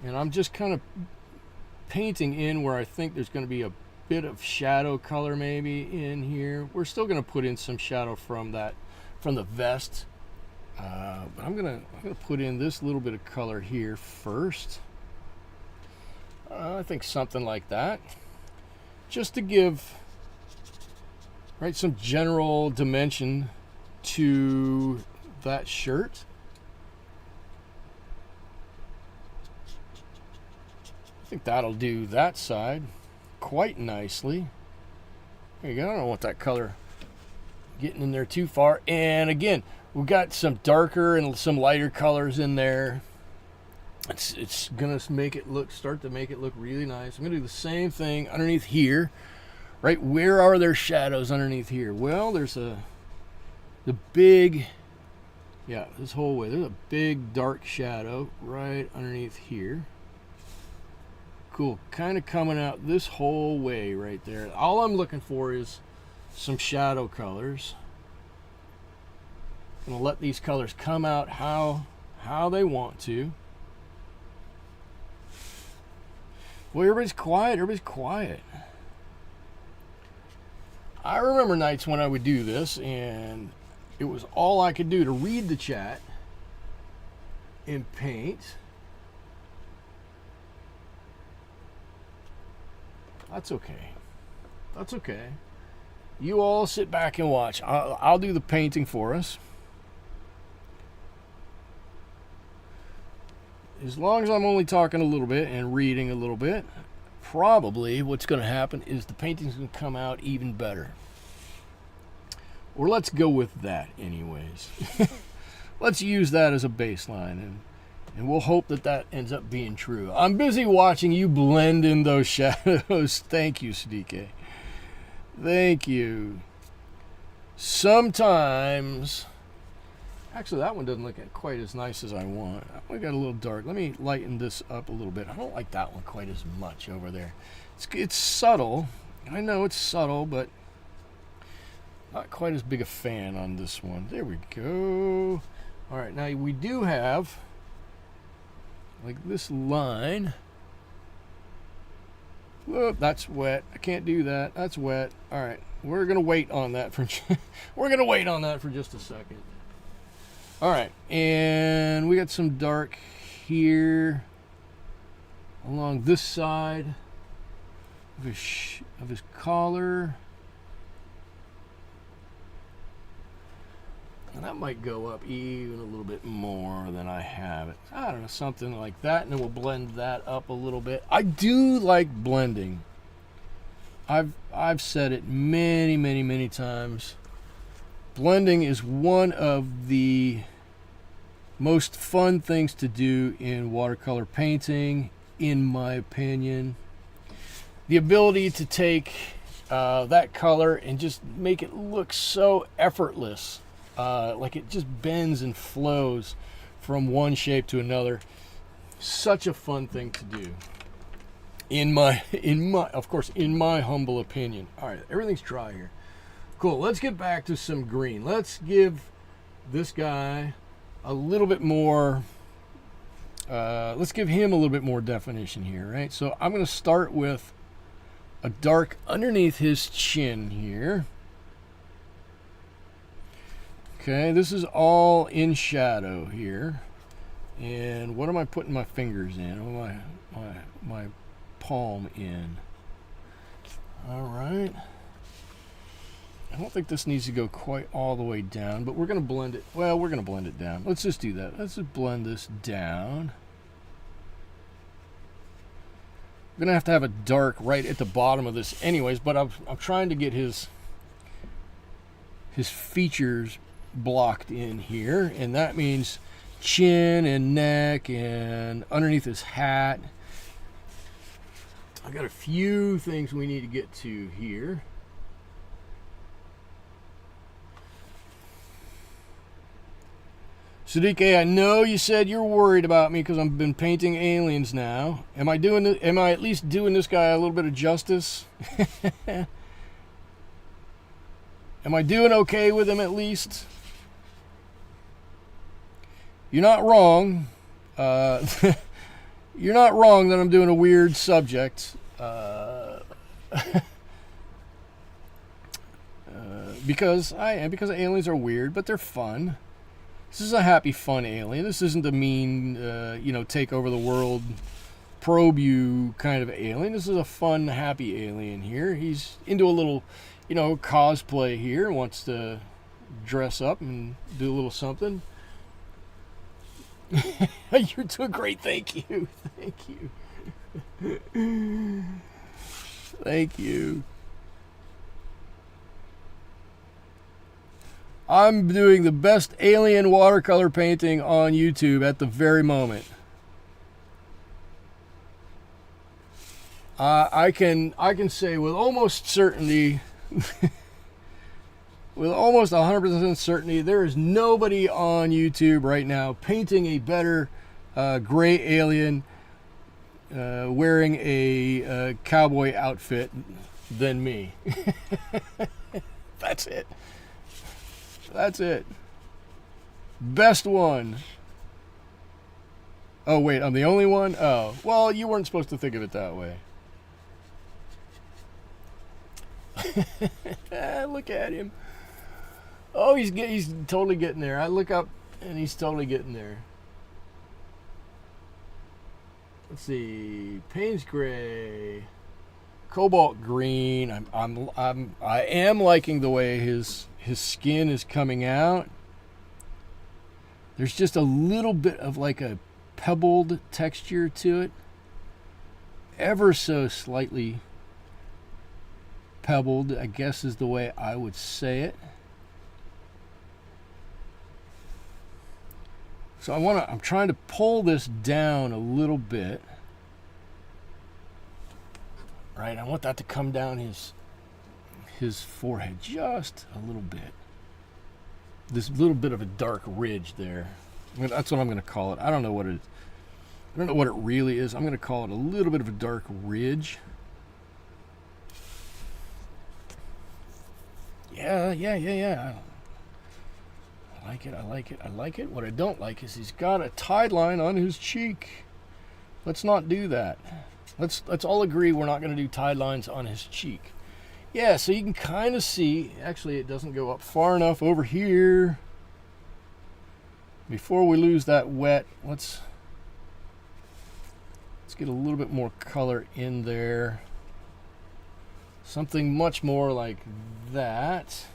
And I'm just kind of painting in where I think there's going to be a bit of shadow color maybe in here. We're still going to put in some shadow from the vest. But I'm gonna put in this little bit of color here first. I think something like that, just to give some general dimension to that shirt. I think that'll do that side quite nicely. There you go. I don't want that color getting in there too far. And again, we've got some darker and some lighter colors in there. It's gonna start to make it look really nice. I'm gonna do the same thing underneath here. Right, where are there shadows underneath here? Well, there's this whole way. There's a big dark shadow right underneath here. Cool, kind of coming out this whole way right there. All I'm looking for is some shadow colors. I'm gonna let these colors come out how they want to. Well, everybody's quiet. I remember nights when I would do this, and it was all I could do to read the chat and paint. That's okay. You all sit back and watch. I'll do the painting for us. As long as I'm only talking a little bit and reading a little bit, probably what's going to happen is the painting's going to come out even better. Or let's go with that anyways. Let's use that as a baseline, and we'll hope that ends up being true. I'm busy watching you blend in those shadows. Thank you, Sidike. Thank you. Sometimes Actually, that one doesn't look quite as nice as I want. We got a little dark. Let me lighten this up a little bit. I don't like that one quite as much over there. It's subtle. I know it's subtle, but not quite as big a fan on this one. There we go. All right, now we do have like this line. Whoop, that's wet. I can't do that. That's wet. All right, we're gonna wait on that for just a second. All right, and we got some dark here along this side of his collar. And that might go up even a little bit more than I have it. I don't know, something like that, and then we'll blend that up a little bit. I do like blending. I've said it many times. Blending is one of the most fun things to do in watercolor painting, in my opinion. The ability to take that color and just make it look so effortless, like it just bends and flows from one shape to another. Such a fun thing to do, in my humble opinion. All right, everything's dry here. Cool. Let's get back to some green. Let's give this guy a little bit more. Let's give him a little bit more definition here, right? So I'm going to start with a dark underneath his chin here. Okay, this is all in shadow here. And what am I putting my fingers in? My palm in. All right. I don't think this needs to go quite all the way down, but we're going to blend it. Well, we're going to blend it down. Let's just do that. Let's just blend this down. We're going to have a dark right at the bottom of this anyways, but I'm trying to get his features blocked in here, and that means chin and neck and underneath his hat. I got a few things we need to get to here. Sadiq, I know you said you're worried about me because I've been painting aliens now. Am I at least doing this guy a little bit of justice? Am I doing okay with him at least? You're not wrong. You're not wrong that I'm doing a weird subject. Because aliens are weird, but they're fun. This is a happy, fun alien. This isn't a mean, take over the world, probe you kind of alien. This is a fun, happy alien here. He's into a little, cosplay here. Wants to dress up and do a little something. You're doing great. Thank you. Thank you. Thank you. I'm doing the best alien watercolor painting on YouTube at the very moment. I can say with almost certainty, with almost 100% certainty, there is nobody on YouTube right now painting a better gray alien wearing a cowboy outfit than me. That's it. That's it. Best one. Oh, wait, I'm the only one? Oh, well, you weren't supposed to think of it that way. Look at him. Oh, he's totally getting there. I look up, and he's totally getting there. Let's see. Payne's gray. Cobalt green. I am liking the way his skin is coming out. There's just a little bit of like a pebbled texture to it. Ever so slightly pebbled, I guess is the way I would say it. So I'm trying to pull this down a little bit. Right, I want that to come down his forehead just a little bit. this little bit of a dark ridge there. I mean, that's what I'm going to call it. I don't know what it is. I don't know what it really is. I'm going to call it a little bit of a dark ridge. Yeah. I like it. What I don't like is he's got a tide line on his cheek. Let's not do that. Let's all agree we're not going to do tide lines on his cheek. Yeah, so you can kind of see, actually it doesn't go up far enough over here. Before we lose that wet, let's get a little bit more color in there. Something much more like that.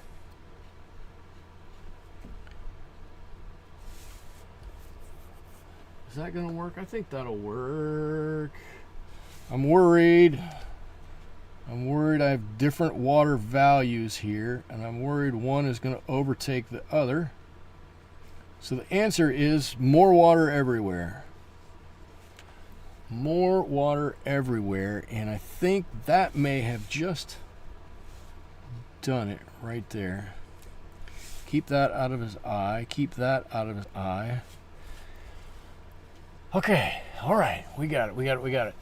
Is that going to work? I think that'll work. I'm worried I have different water values here, and I'm worried one is going to overtake the other. So the answer is more water everywhere. More water everywhere, and I think that may have just done it right there. Keep that out of his eye. Keep that out of his eye. Okay, all right, we got it.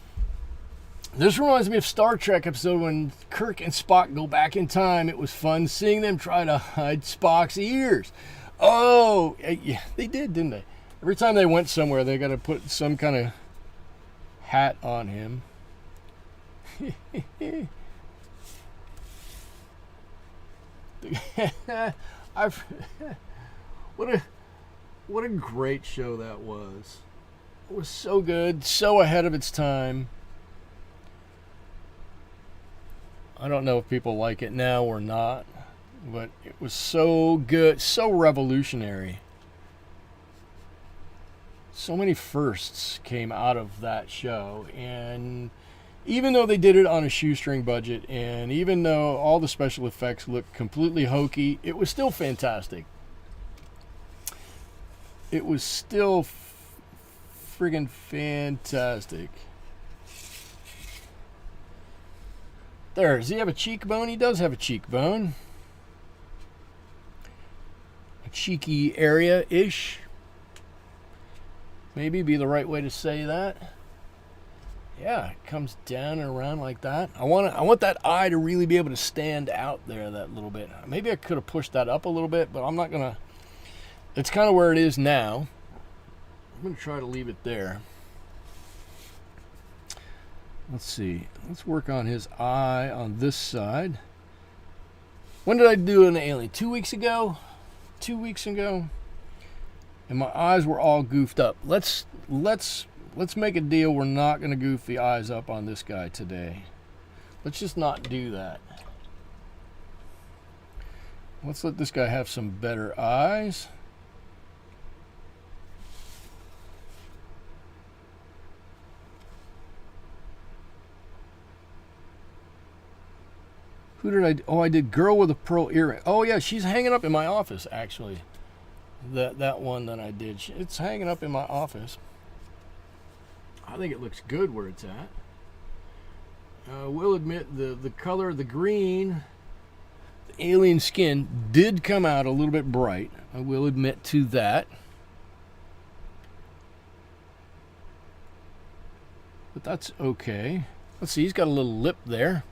This reminds me of Star Trek episode when Kirk and Spock go back in time. It was fun seeing them try to hide Spock's ears. Oh, yeah, they did, didn't they? Every time they went somewhere, they got to put some kind of hat on him. What a great show that was. It was so good, so ahead of its time. I don't know if people like it now or not, but it was so good, so revolutionary. So many firsts came out of that show, and even though they did it on a shoestring budget, and even though all the special effects looked completely hokey, it was still fantastic. It was still friggin' fantastic. There, does he have a cheekbone? He does have a cheekbone. A cheeky area-ish. Maybe be the right way to say that. Yeah, it comes down and around like that. I want that eye to really be able to stand out there that little bit. Maybe I could have pushed that up a little bit, but I'm not gonna. It's kind of where it is now. I'm gonna try to leave it there. Let's see. Let's work on his eye on this side. When did I do an alien? 2 weeks ago? 2 weeks ago? And my eyes were all goofed up. Let's make a deal. We're not going to goof the eyes up on this guy today. Let's just not do that. Let's let this guy have some better eyes. Who did I? Oh, I did Girl with a Pearl Earring. Oh yeah, she's hanging up in my office actually. That one that I did, it's hanging up in my office. I think it looks good where it's at. I will admit the color of the green, the alien skin did come out a little bit bright. I will admit to that. But that's okay. Let's see, he's got a little lip there.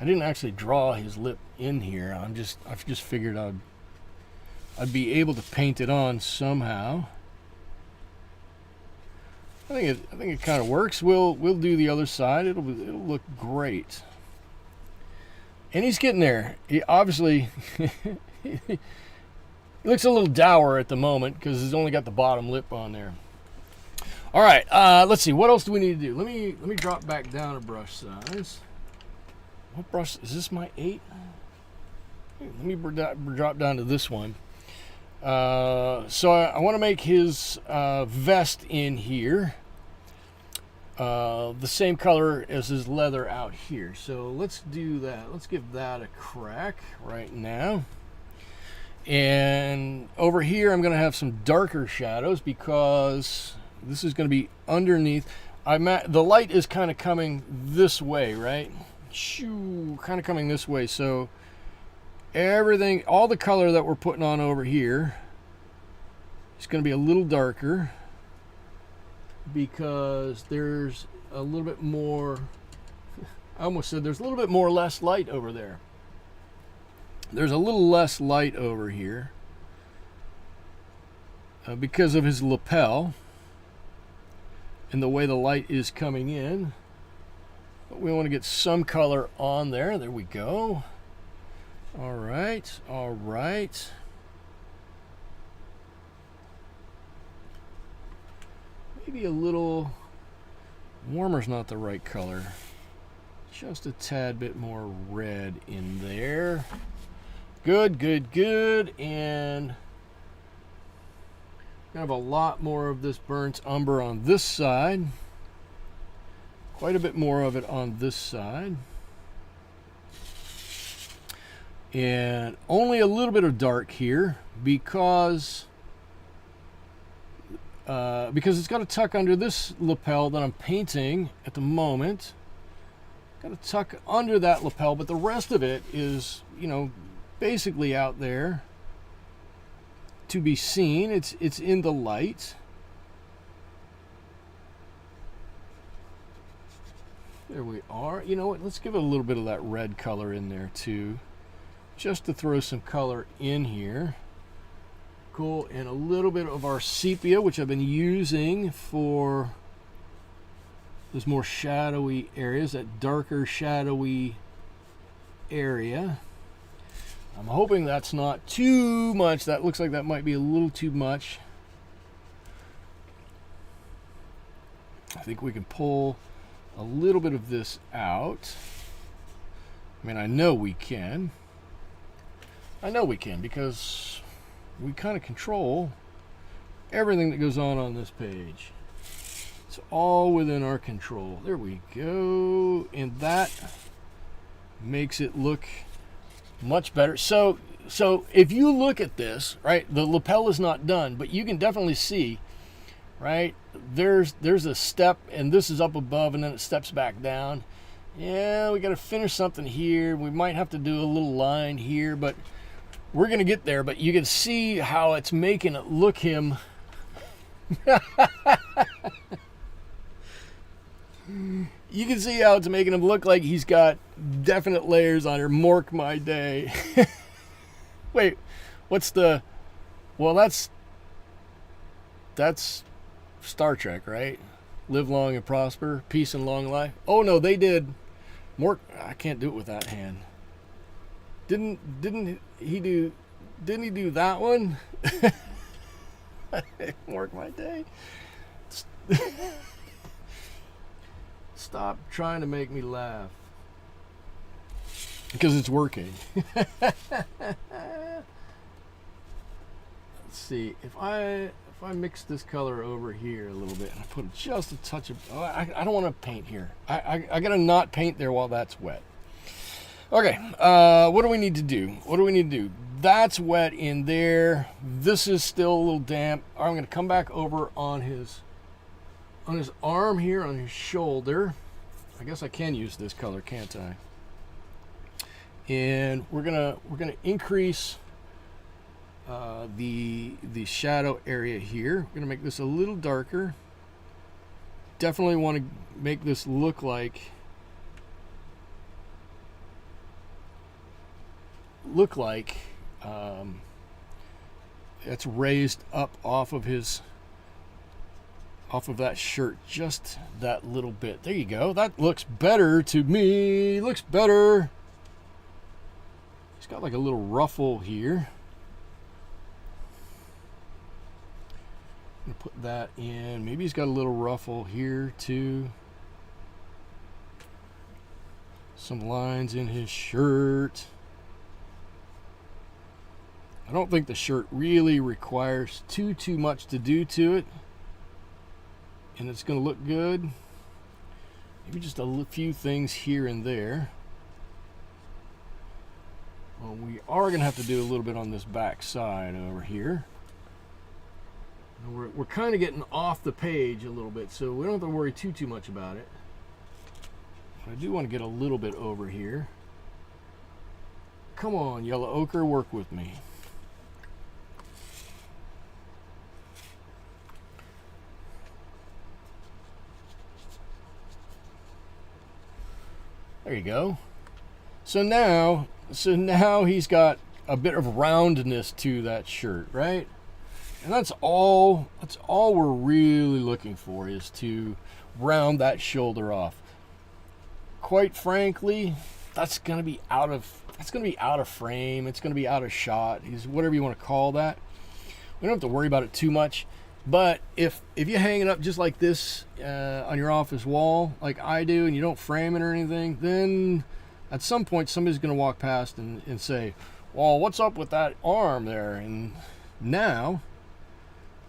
I didn't actually draw his lip in here. I've just figured I'd be able to paint it on somehow. I think it kind of works. We'll do the other side. It'll look great. And he's getting there. He obviously he looks a little dour at the moment because he's only got the bottom lip on there. All right, let's see. What else do we need to do? Let me drop back down a brush size. What brush is this? My 8. Let me drop down to this one. So I want to make his vest in here the same color as his leather out here. So let's do that. Let's give that a crack right now. And over here, I'm going to have some darker shadows because this is going to be underneath. The light is kind of coming this way, right? Shoo, kind of coming this way. So everything, all the color that we're putting on over here is going to be a little darker because there's a little bit more, I almost said there's a little bit more less light over there. There's a little less light over here because of his lapel and the way the light is coming in. But we want to get some color on there. There we go. All right, all right. Maybe a little warmer's not the right color. Just a tad bit more red in there. Good, good, good. And I have a lot more of this burnt umber on this side. Quite a bit more of it on this side. And only a little bit of dark here because it's got to tuck under this lapel that I'm painting at the moment. Got to tuck under that lapel, but the rest of it is, you know, basically out there to be seen. It's in the light. There we are. You know what? Let's give it a little bit of that red color in there too, just to throw some color in here. Cool. And a little bit of our sepia, which I've been using for those more shadowy areas, that darker shadowy area. I'm hoping that's not too much. That looks like that might be a little too much. I think we can pull a little bit of this out. I mean, I know we can. I know we can because we kind of control everything that goes on this page. It's all within our control. There we go. And that makes it look much better. So if you look at this, right, the lapel is not done, but you can definitely see, right, there's a step, and this is up above, and then it steps back down. Yeah, we got to finish something here. We might have to do a little line here, but we're going to get there. But you can see how it's making it look him. You can see how it's making him look like he's got definite layers on here. Mork my day. Wait, what's the... Well, that's Star Trek, right? Live long and prosper, peace and long life. Oh no, they did Mork. I can't do it with that hand. Didn't he do that one? Mork my day. Stop trying to make me laugh. Because it's working. Let's see. If I mix this color over here a little bit and I put just a touch of... Oh, I don't want to paint here. I got to not paint there while that's wet. Okay. What do we need to do? What do we need to do? That's wet in there. This is still a little damp. I'm going to come back over on his arm here, on his shoulder. I guess I can use this color, can't I? And we're gonna increase the shadow area here. We're gonna make this a little darker. Definitely want to make this look like it's raised up off of that shirt, just that little bit. There you go. That looks better to me. Looks better. He's got like a little ruffle here. I'm gonna put that in. Maybe he's got a little ruffle here too. Some lines in his shirt. I don't think the shirt really requires too much to do to it. And it's going to look good. Maybe just a few things here and there. Well, we are going to have to do a little bit on this back side over here. We're kind of getting off the page a little bit, so we don't have to worry too much about it. But I do want to get a little bit over here. Come on, yellow ochre, work with me. There you go. So now he's got a bit of roundness to that shirt, right? And that's all we're really looking for, is to round that shoulder off. Quite frankly, that's going to be out of frame. It's going to be out of shot. Is whatever you want to call that. We don't have to worry about it too much. But if you hang it up just like this on your office wall, like I do, and you don't frame it or anything, then at some point somebody's going to walk past and say, well, what's up with that arm there? And now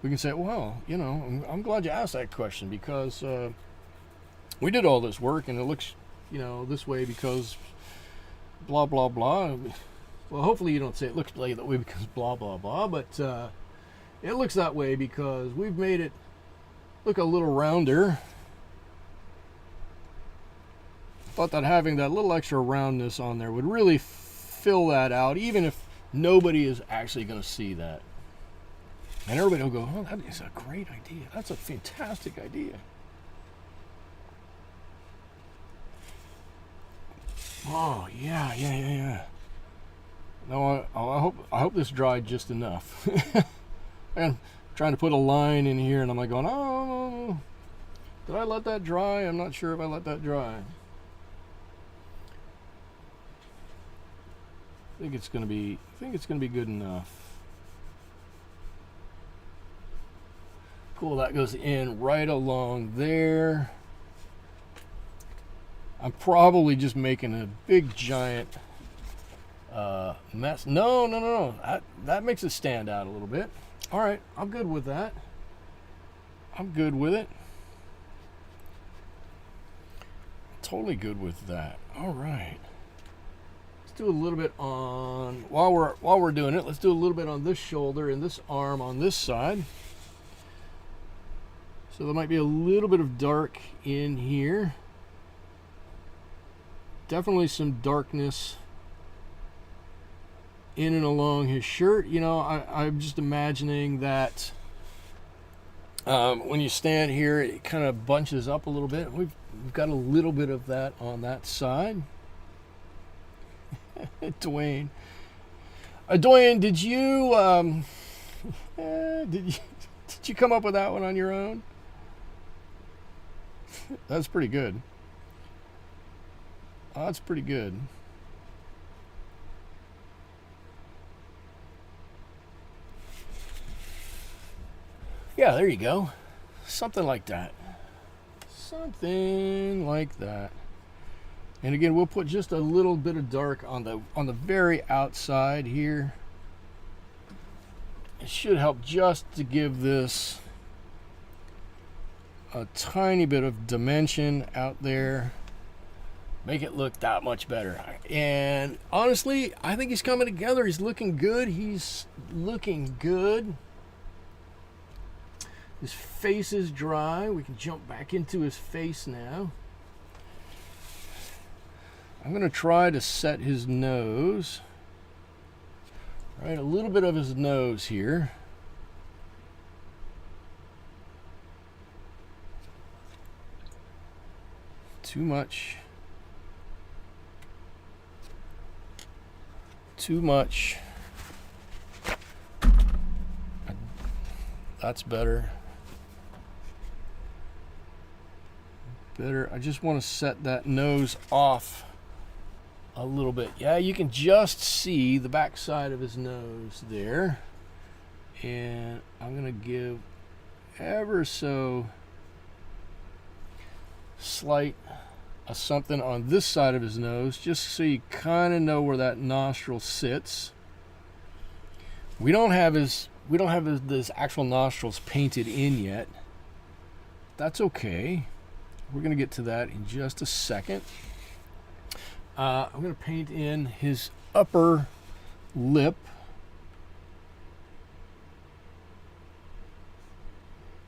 we can say, well, you know, I'm glad you asked that question, because we did all this work and it looks, you know, this way because blah, blah, blah. Well, hopefully you don't say it looks that way because blah, blah, blah, but it looks that way because we've made it look a little rounder. Thought that having that little extra roundness on there would really fill that out, even if nobody is actually going to see that. And everybody will go, oh, that is a great idea. That's a fantastic idea. Oh, yeah. No, I hope this dried just enough. I'm trying to put a line in here, and I'm like going, oh, did I let that dry? I'm not sure if I let that dry. I think it's gonna be good enough. Cool, that goes in right along there. I'm probably just making a big giant mess. No. That makes it stand out a little bit. All right, I'm good with that. I'm good with it. Totally good with that. All right. Let's do a little bit on, while we're doing it, let's do a little bit on this shoulder and this arm on this side. So there might be a little bit of dark in here. Definitely some darkness in and along his shirt. You know, I'm just imagining that when you stand here, it kind of bunches up a little bit. We've got a little bit of that on that side. Dwayne, did you come up with that one on your own? That's pretty good. Oh, that's pretty good. Yeah, there you go. Something like that. Something like that. And again, we'll put just a little bit of dark on the very outside here. It should help just to give this a tiny bit of dimension out there. Make it look that much better. And honestly, I think he's coming together. He's looking good. He's looking good. His face is dry. We can jump back into his face now. I'm going to try to set his nose. Right, a little bit of his nose here. Too much. Too much. That's better. Better. I just want to set that nose off a little bit. Yeah, you can just see the back side of his nose there. And I'm going to give ever so slight something on this side of his nose, just so you kind of know where that nostril sits. We don't have his actual nostrils painted in yet. That's okay. We're going to get to that in just a second. I'm going to paint in his upper lip.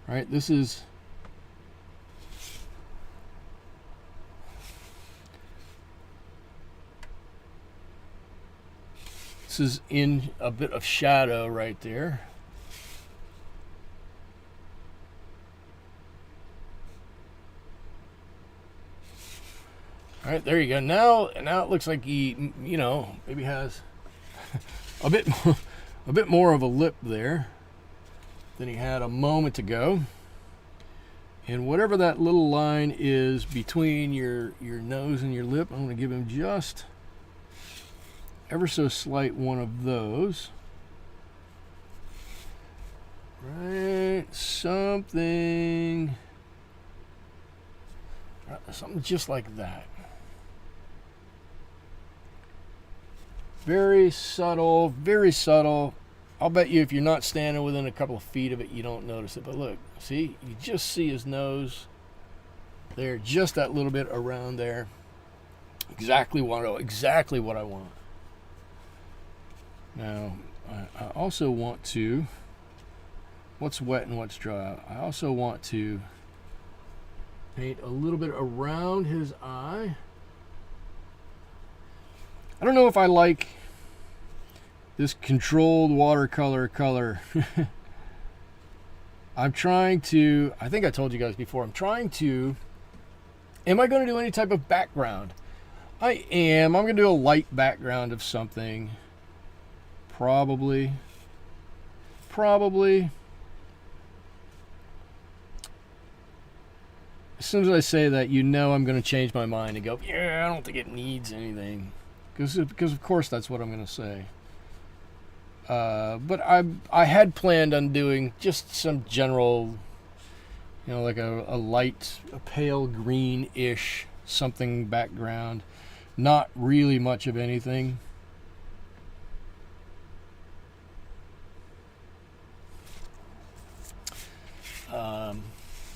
Right, this is in a bit of shadow right there. All right, there you go. Now it looks like he, maybe has a bit more of a lip there than he had a moment ago. And whatever that little line is between your nose and your lip, I'm going to give him just ever so slight one of those. Right, something just like that. Very subtle, very subtle. I'll bet you if you're not standing within a couple of feet of it, you don't notice it. But look, see, you just see his nose there, just that little bit around there. Exactly what I want. Now, I also want to, what's wet and what's dry, I also want to paint a little bit around his eye. I don't know if I like this controlled watercolor color. I'm trying to, I think I told you guys before, am I going to do any type of background? I am. I'm going to do a light background of something. Probably. As soon as I say that, I'm going to change my mind and go, yeah, I don't think it needs anything. Because of course that's what I'm going to say. But I had planned on doing just some general, like a light, a pale green-ish something background. Not really much of anything.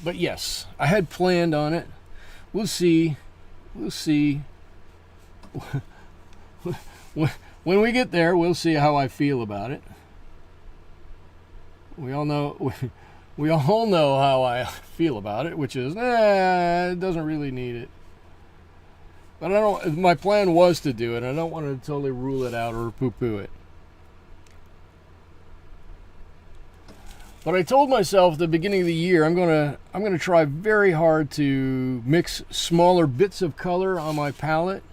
But yes, I had planned on it. We'll see. When we get there, we'll see how I feel about it. We all know how I feel about it, which is, it doesn't really need it. But my plan was to do it. I don't want to totally rule it out or poo-poo it. But I told myself at the beginning of the year, I'm gonna try very hard to mix smaller bits of color on my palette.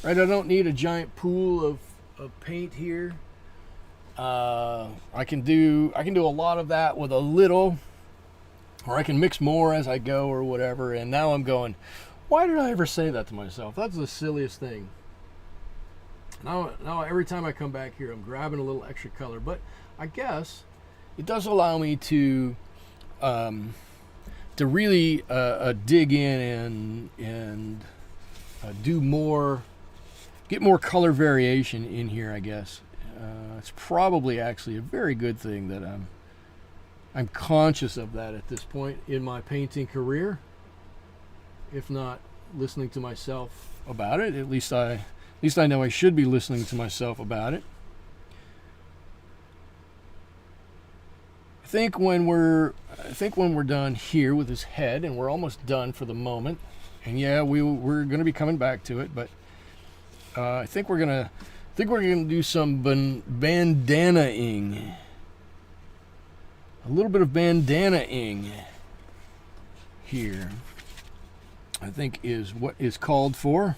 Right, I don't need a giant pool of paint here. I can do a lot of that with a little, or I can mix more as I go or whatever. And now I'm going, why did I ever say that to myself? That's the silliest thing. Now every time I come back here, I'm grabbing a little extra color. But I guess it does allow me to really dig in and do more. Get more color variation in here, I guess. It's probably actually a very good thing that I'm conscious of that at this point in my painting career. If not listening to myself about it, at least I know I should be listening to myself about it. I think when we're done here with his head, and we're almost done for the moment, and yeah, we're going to be coming back to it, but I think we're gonna do some bandana-ing. A little bit of bandana-ing here, I think, is what is called for.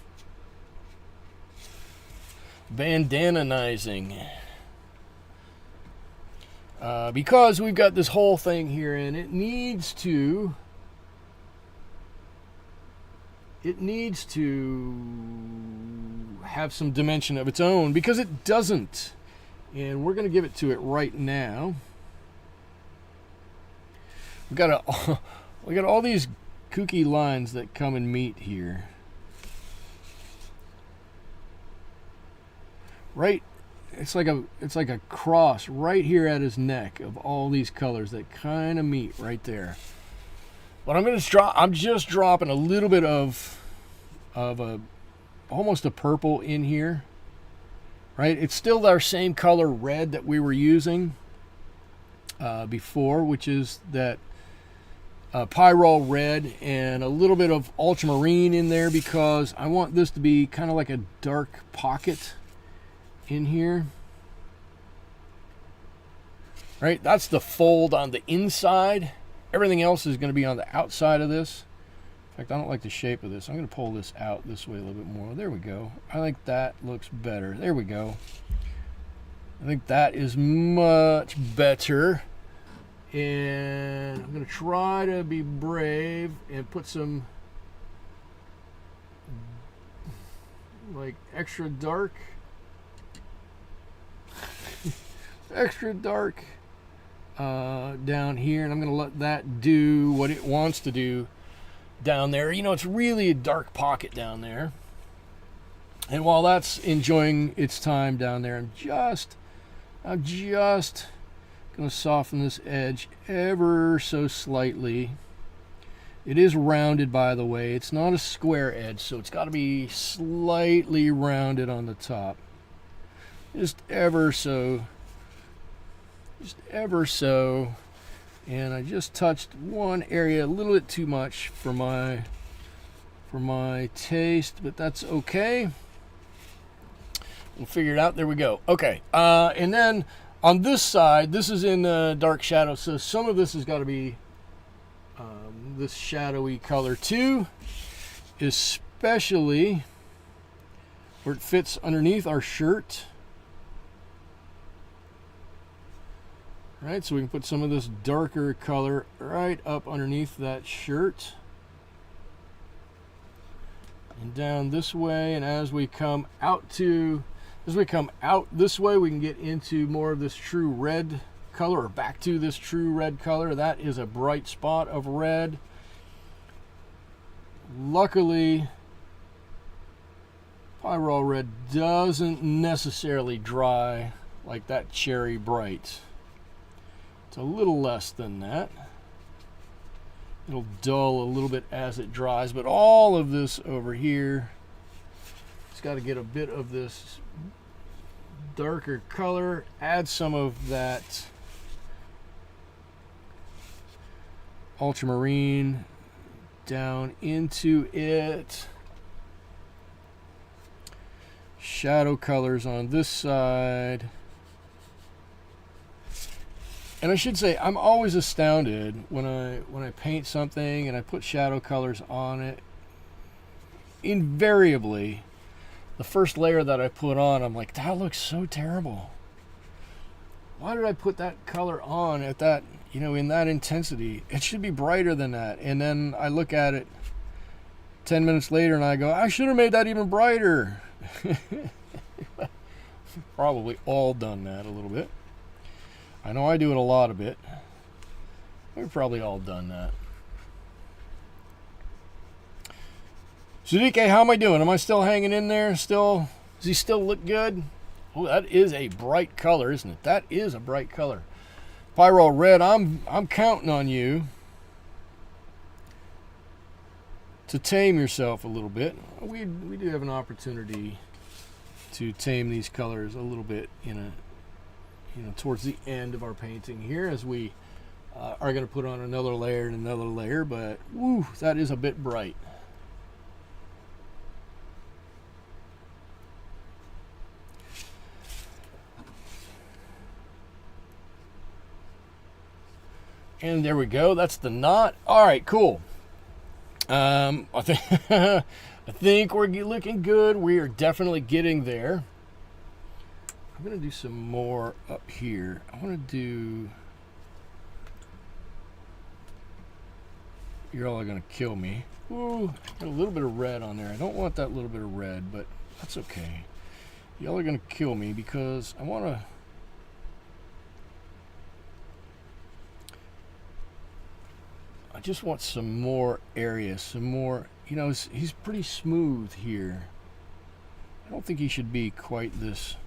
Bandana-izing. Because we've got this whole thing here, and it needs to have some dimension of its own, because it doesn't. And we're going to give it to it right now. We got all these kooky lines that come and meet here. Right, it's like a cross right here at his neck of all these colors that kind of meet right there. But I'm just dropping a little bit of almost a purple in here. right? It's still our same color red that we were using before, which is that Pyrrole red and a little bit of ultramarine in there because I want this to be kind of like a dark pocket in here. Right, that's the fold on the inside. Everything else is going to be on the outside of this. In fact, I don't like the shape of this. I'm going to pull this out this way a little bit more. There we go. I think that looks better. There we go. I think that is much better. And I'm going to try to be brave and put some like extra dark down here, and I'm going to let that do what it wants to do down there. You know, it's really a dark pocket down there, and while that's enjoying its time down there, I'm just going to soften this edge ever so slightly. It is rounded, by the way. It's not a square edge, so it's got to be slightly rounded on the top, just ever so. And I just touched one area a little bit too much for my taste, but that's okay. We'll figure it out. There we go. Okay, and then on this side, this is in dark shadow, so some of this has got to be this shadowy color too, especially where it fits underneath our shirt. Right, so we can put some of this darker color right up underneath that shirt and down this way, and as we come out this way, we can get into more of this true red color, or back to this true red color. That is a bright spot of red. Luckily, Pyrrole red doesn't necessarily dry like that cherry bright. It's a little less than that. It'll dull a little bit as it dries, but all of this over here, it's got to get a bit of this darker color, add some of that ultramarine down into it. Shadow colors on this side. And I should say, I'm always astounded when I paint something and I put shadow colors on it. Invariably, the first layer that I put on, I'm like, that looks so terrible. Why did I put that color on at that, you know, in that intensity? It should be brighter than that. And then I look at it 10 minutes later and I go, I should have made that even brighter. Probably all done that a little bit. I know I do it a lot of it. We've probably all done that. Sudike, how am I doing? Am I still hanging in there? Does he still look good? Oh, that is a bright color, isn't it? That is a bright color. Pyrrole red, I'm counting on you to tame yourself a little bit. We do have an opportunity to tame these colors a little bit towards the end of our painting here, as we are going to put on another layer and another layer, but woo, that is a bit bright. And there we go. That's the knot. All right, cool. I think we're looking good. We are definitely getting there. I'm going to do some more up here. I want to do... You're all going to kill me. Ooh, got a little bit of red on there. I don't want that little bit of red, but that's okay. Y'all are going to kill me because I want to... I just want some more area, some more... You know, he's pretty smooth here. I don't think he should be quite this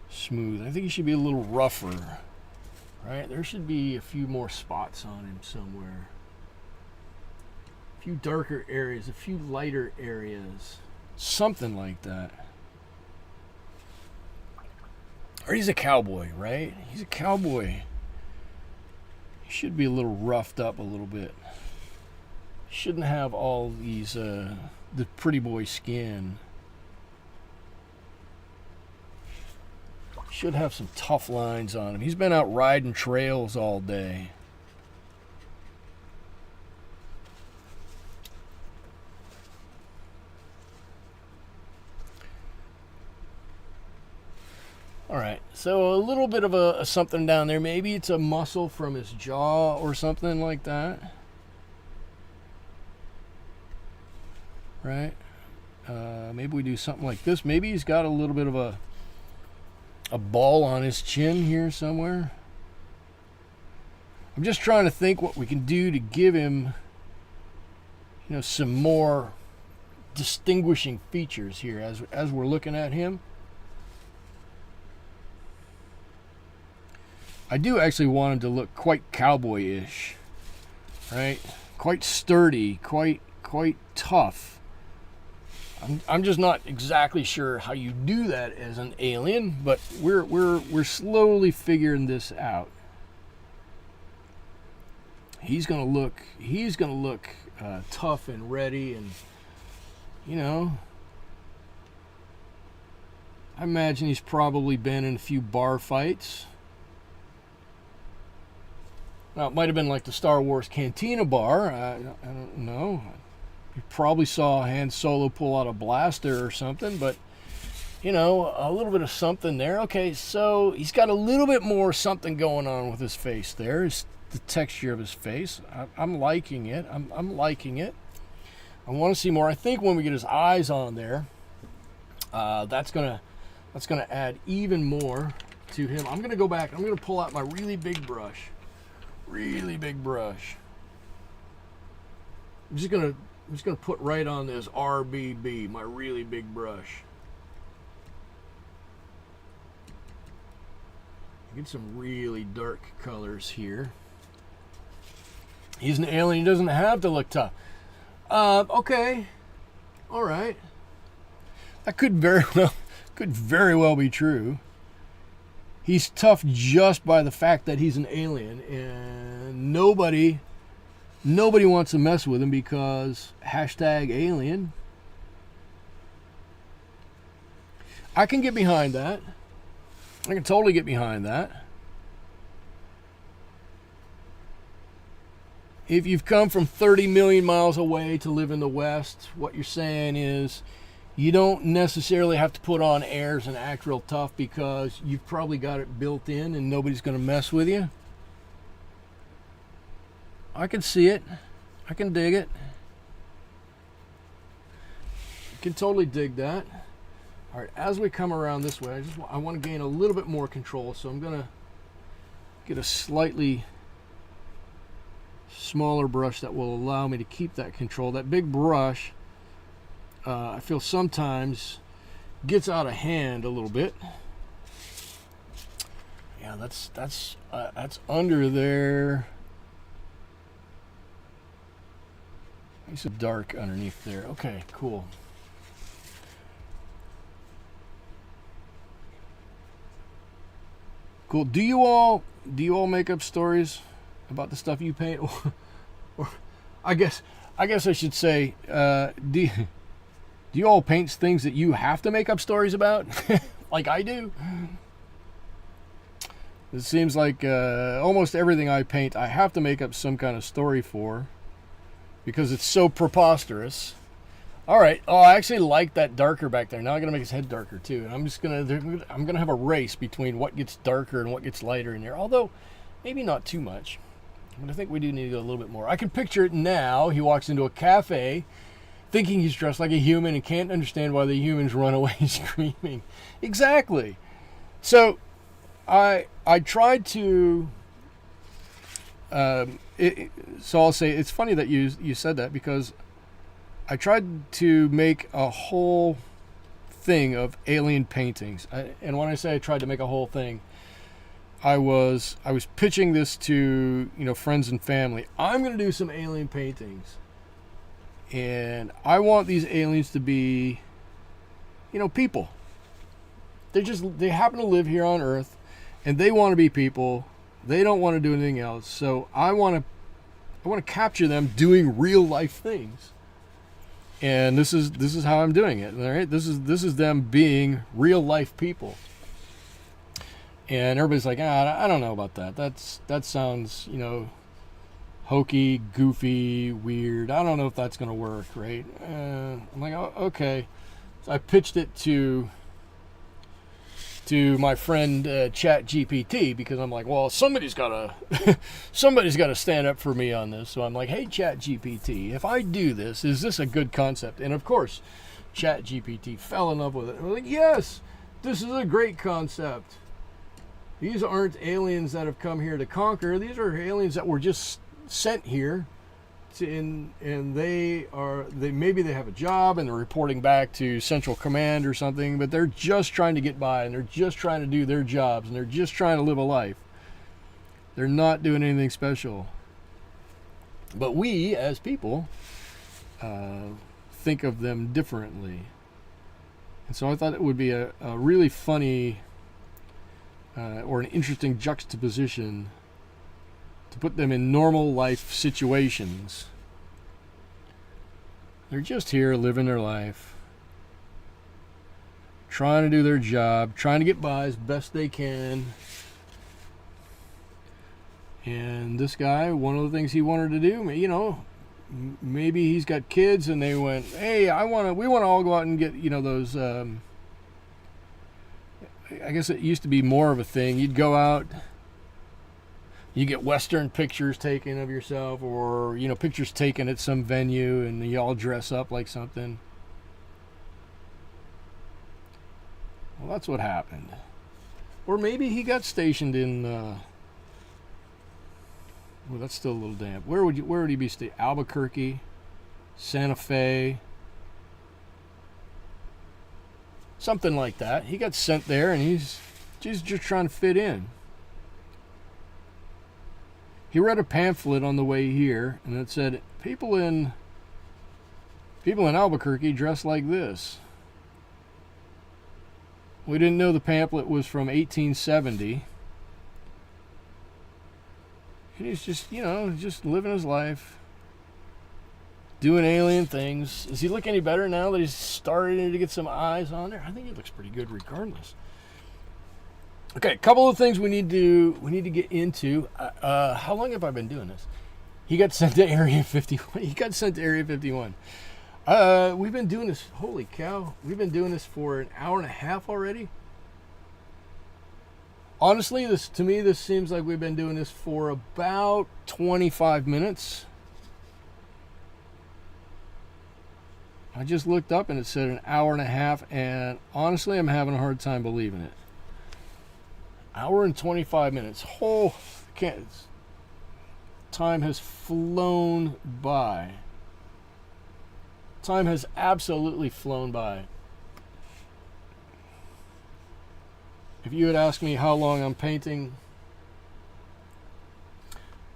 smooth. I think he should be a little rougher, right? There should be a few more spots on him somewhere. A few darker areas, a few lighter areas. Something like that. Or he's a cowboy, right? He's a cowboy. He should be a little roughed up a little bit. Shouldn't have all these, the pretty boy skin. Should have some tough lines on him. He's been out riding trails all day. All right, so a little bit of a something down there. Maybe it's a muscle from his jaw or something like that. Right? Maybe we do something like this. Maybe he's got a little bit of a ball on his chin here somewhere. I'm just trying to think what we can do to give him, some more distinguishing features here as we're looking at him. I do actually want him to look quite cowboyish, right? Quite sturdy, quite tough. I'm just not exactly sure how you do that as an alien, but we're slowly figuring this out. He's gonna look tough and ready, and I imagine he's probably been in a few bar fights. Now, it might have been like the Star Wars Cantina bar. I don't know. You probably saw Han Solo pull out a blaster or something, but, a little bit of something there. Okay, so he's got a little bit more something going on with his face there. It's the texture of his face. I'm liking it. I'm liking it. I want to see more. I think when we get his eyes on there, that's gonna add even more to him. I'm gonna go back. I'm gonna pull out my really big brush. I'm just gonna put right on this RBB, my really big brush. Get some really dark colors here. He's an alien. He doesn't have to look tough. Okay, all right. That could very well be true. He's tough just by the fact that he's an alien, and nobody wants to mess with him because #alien. I can get behind that. I can totally get behind that. If you've come from 30 million miles away to live in the West, what you're saying is you don't necessarily have to put on airs and act real tough because you've probably got it built in and nobody's going to mess with you. I can see it. I can dig it. I can totally dig that. All right, as we come around this way, I want to gain a little bit more control, so I'm going to get a slightly smaller brush that will allow me to keep that control. That big brush, I feel sometimes gets out of hand a little bit. Yeah, that's under there. Nice and dark underneath there. Okay, cool. Cool. Do you all make up stories about the stuff you paint, or I guess I should say, do you all paint things that you have to make up stories about, like I do? It seems like almost everything I paint, I have to make up some kind of story for, because it's so preposterous. All right. Oh, I actually like that darker back there. Now I'm gonna make his head darker too, and I'm gonna have a race between what gets darker and what gets lighter in there. Although, maybe not too much. But I think we do need to go a little bit more. I can picture it now. He walks into a cafe, thinking he's dressed like a human and can't understand why the humans run away screaming. Exactly. So, I tried to. So I'll say it's funny that you said that, because I tried to make a whole thing of alien paintings. And when I say I tried to make a whole thing, I was pitching this to friends and family. I'm going to do some alien paintings, and I want these aliens to be people. they happen to live here on Earth, and they want to be people. They don't want to do anything else. So I want to capture them doing real life things. And this is how I'm doing it. All right, this is them being real life people. And everybody's like, I don't know about that. That sounds, hokey, goofy, weird. I don't know if that's going to work, right? I'm like, oh, okay. So I pitched it to my friend ChatGPT, because I'm like, well, somebody's got to stand up for me on this. So I'm like, hey, ChatGPT, if I do this, is this a good concept? And of course, ChatGPT fell in love with it. I'm like, yes, this is a great concept. These aren't aliens that have come here to conquer. These are aliens that were just sent here, and maybe they have a job and they're reporting back to Central Command or something, but they're just trying to get by, and they're just trying to do their jobs, and they're just trying to live a life. They're not doing anything special. But we, as people, think of them differently. And so I thought it would be a really funny or an interesting juxtaposition to put them in normal life situations. They're just here living their life, trying to do their job, trying to get by as best they can. And this guy, one of the things he wanted to do, maybe he's got kids and they went, hey, we want to all go out and get, those, I guess it used to be more of a thing. You'd go out, you get Western pictures taken of yourself, or, pictures taken at some venue, and you all dress up like something. Well, that's what happened. Or maybe he got stationed in, well, that's still a little damp. Where would he be stationed? Albuquerque, Santa Fe, something like that. He got sent there, and he's just trying to fit in. He read a pamphlet on the way here, and it said, people in Albuquerque dress like this. We didn't know the pamphlet was from 1870. And he's just, just living his life, doing alien things. Does he look any better now that he's starting to get some eyes on there? I think he looks pretty good regardless. Okay, a couple of things we need to get into. How long have I been doing this? He got sent to Area 51. We've been doing this. Holy cow! We've been doing this for an hour and a half already. Honestly, this seems like we've been doing this for about 25 minutes. I just looked up and it said an hour and a half, and honestly, I'm having a hard time believing it. Hour and 25 minutes. Time has flown by. Time has absolutely flown by. If you had asked me how long I'm painting,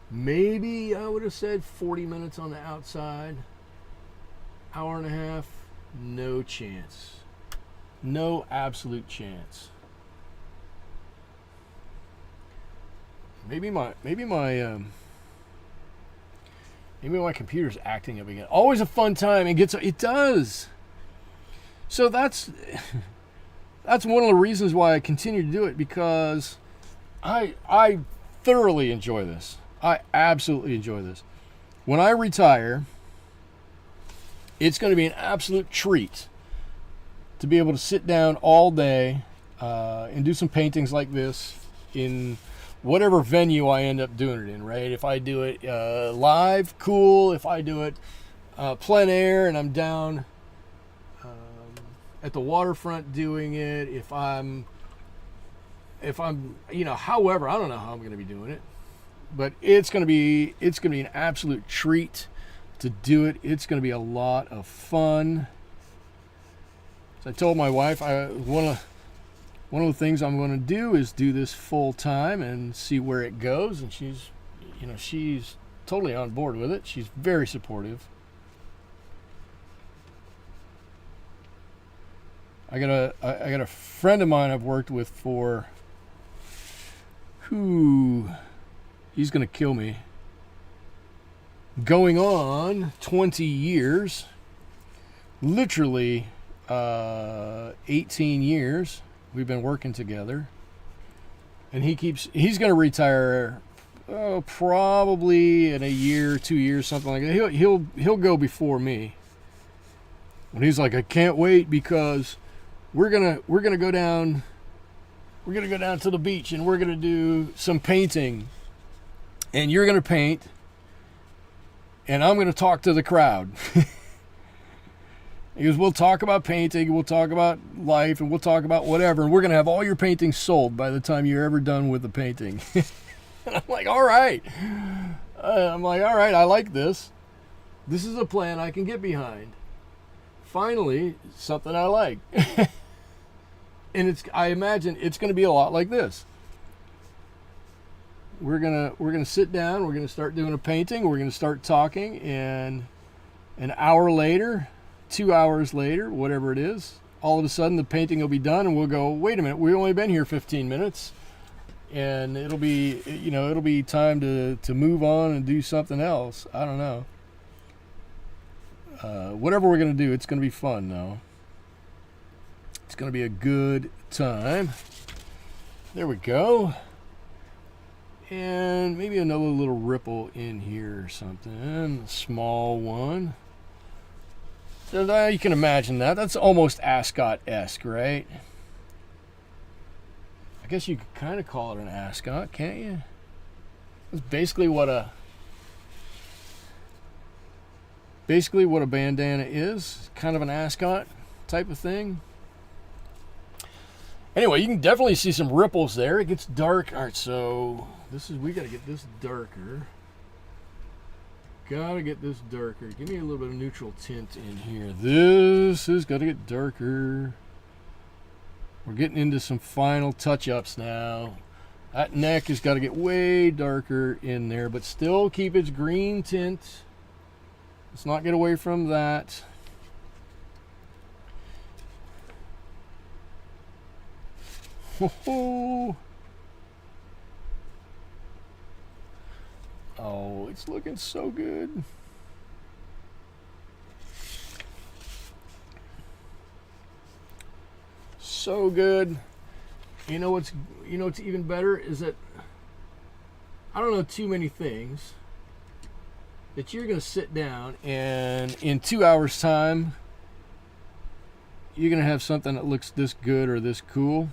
maybe I would have said 40 minutes on the outside. Hour and a half, no chance. No absolute chance. Maybe my computer's acting up again. Always a fun time. It does. So that's one of the reasons why I continue to do it, because I thoroughly enjoy this. I absolutely enjoy this. When I retire, it's going to be an absolute treat to be able to sit down all day and do some paintings like this in whatever venue I end up doing it in, right? If I do it live, cool. If I do it plein air and I'm down at the waterfront doing it, if I'm however, I don't know how I'm going to be doing it, but it's going to be an absolute treat to do it. It's going to be a lot of fun. So I told my wife one of the things I'm going to do is do this full time and see where it goes, and she's totally on board with it. She's very supportive. I got a friend of mine I've worked with for, he's gonna kill me. Going on 20 years, literally 18 years we've been working together, and he's gonna retire probably in a year, 2 years, something like that. He'll go before me. And he's like, I can't wait because we're gonna go down to the beach and we're gonna do some painting, and you're gonna paint and I'm gonna talk to the crowd. He goes, we'll talk about painting, we'll talk about life, and we'll talk about whatever, and we're gonna have all your paintings sold by the time you're ever done with the painting. And I'm like, all right. I like this. This is a plan I can get behind. Finally, something I like. And I imagine it's going to be a lot like this. We're gonna sit down, we're gonna start doing a painting, we're gonna start talking, and an hour later, 2 hours later, whatever it is, all of a sudden the painting will be done, and we'll go, wait a minute, we've only been here 15 minutes. And it'll be time to move on and do something else. I don't know. Whatever we're going to do, it's going to be fun, though. It's going to be a good time. There we go. And maybe another little ripple in here or something. A small one. So you can imagine that. That's almost ascot-esque, right? I guess you could kind of call it an ascot, can't you? That's basically what a bandana is. Kind of an ascot type of thing. Anyway, you can definitely see some ripples there. It gets dark. All right, so we got to get this darker. Got to get this darker. Give me a little bit of neutral tint in here. This has got to get darker. We're getting into some final touch-ups now. That neck has got to get way darker in there, but still keep its green tint. Let's not get away from that. Oh, it's looking so good. So good. You know what's even better is that I don't know too many things that you're going to sit down and in 2 hours time you're going to have something that looks this good or this cool.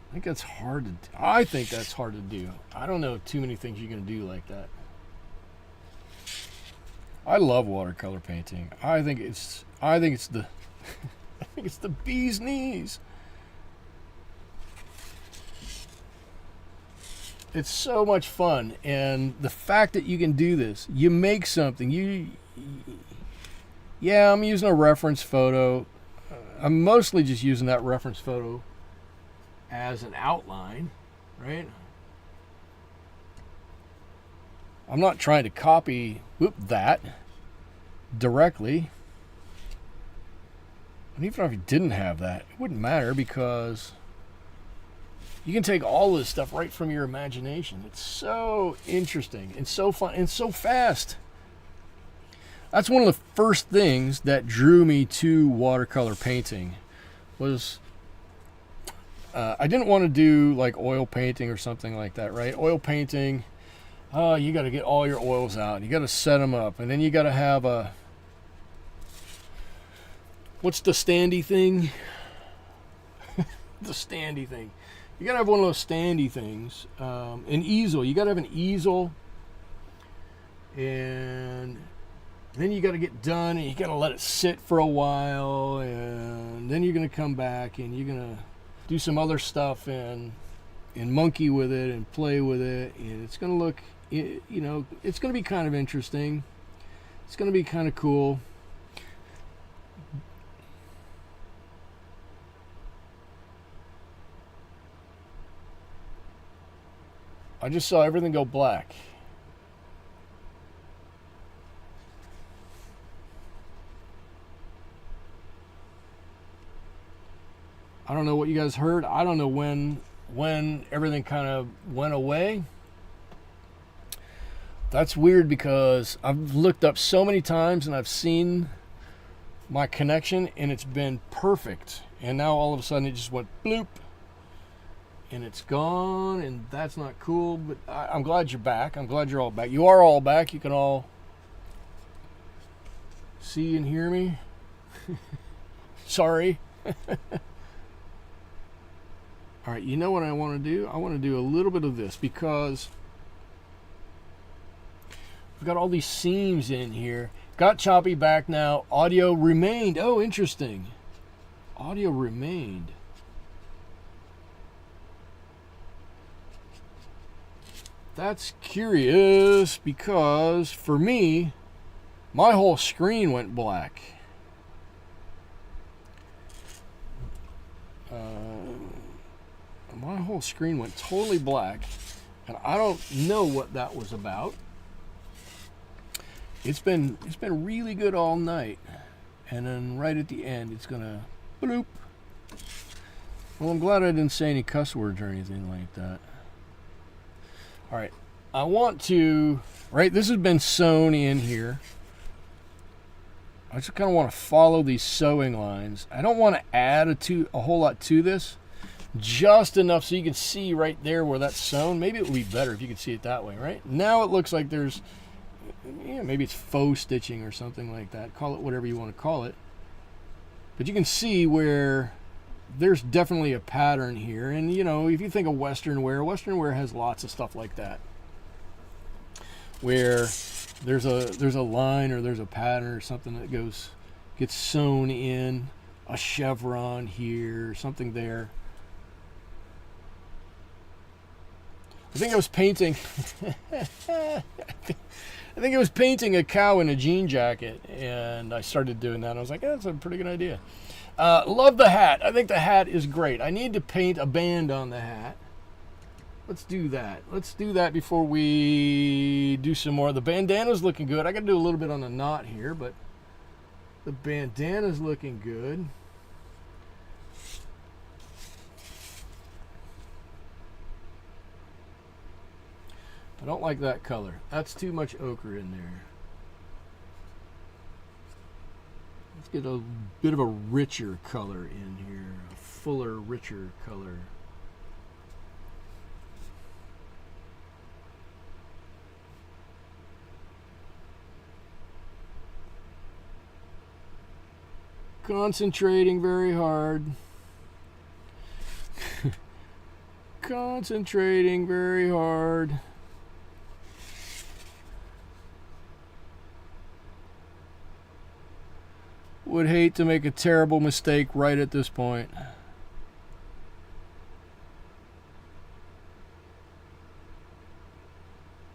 I think that's hard to do. I don't know too many things you're going to do like that. I love watercolor painting. I think it's the it's the bee's knees. It's so much fun, and the fact that you can do this, you make something. Yeah, I'm using a reference photo. I'm mostly just using that reference photo as an outline, right? I'm not trying to copy that directly. And even if you didn't have that, it wouldn't matter because you can take all this stuff right from your imagination. It's so interesting and so fun and so fast. That's one of the first things that drew me to watercolor painting was I didn't want to do like oil painting or something like that, right? Oil painting, you got to get all your oils out. You got to set them up, and then you got to have a, what's the standy thing? The standy thing. You got to have one of those standy things. An easel. You got to have an easel, and then you got to get done, and you got to let it sit for a while, and then you're going to come back, and you're going to do some other stuff and monkey with it and play with it, and it's going to look, it's going to be kind of interesting. It's going to be kind of cool. I just saw everything go black. I don't know what you guys heard. I don't know when everything kind of went away. That's weird because I've looked up so many times and I've seen my connection and it's been perfect. And now all of a sudden it just went bloop and it's gone, and that's not cool. But I'm glad you're back. I'm glad you're all back. You are all back. You can all see and hear me. Sorry. All right, you know what I want to do? I want to do a little bit of this because we've got all these seams in here. Got choppy back now. Audio remained. Oh, interesting. Audio remained. That's curious because for me, my whole screen went black. My whole screen went totally black, and I don't know what that was about. It's been really good all night, and then right at the end, it's gonna bloop. Well, I'm glad I didn't say any cuss words or anything like that. All right, I want to. Right, this has been sewn in here. I just kind of want to follow these sewing lines. I don't want to add a whole lot to this. Just enough so you can see right there where that's sewn. Maybe it would be better if you could see it that way, right? Now it looks like there's, maybe it's faux stitching or something like that. Call it whatever you want to call it. But you can see where there's definitely a pattern here. And, you know, if you think of Western wear has lots of stuff like that. Where there's a line or there's a pattern or something that gets sewn in, a chevron here, something there. I think I was painting. I think I was painting a cow in a jean jacket, and I started doing that. I was like, that's a pretty good idea. Love the hat. I think the hat is great. I need to paint a band on the hat. Let's do that. Let's do that before we do some more. The bandana's looking good. I got to do a little bit on the knot here, but the bandana's looking good. I don't like that color. That's too much ochre in there. Let's get a bit of a richer color in here. A fuller, richer color. Concentrating very hard. Concentrating very hard. Would hate to make a terrible mistake right at this point.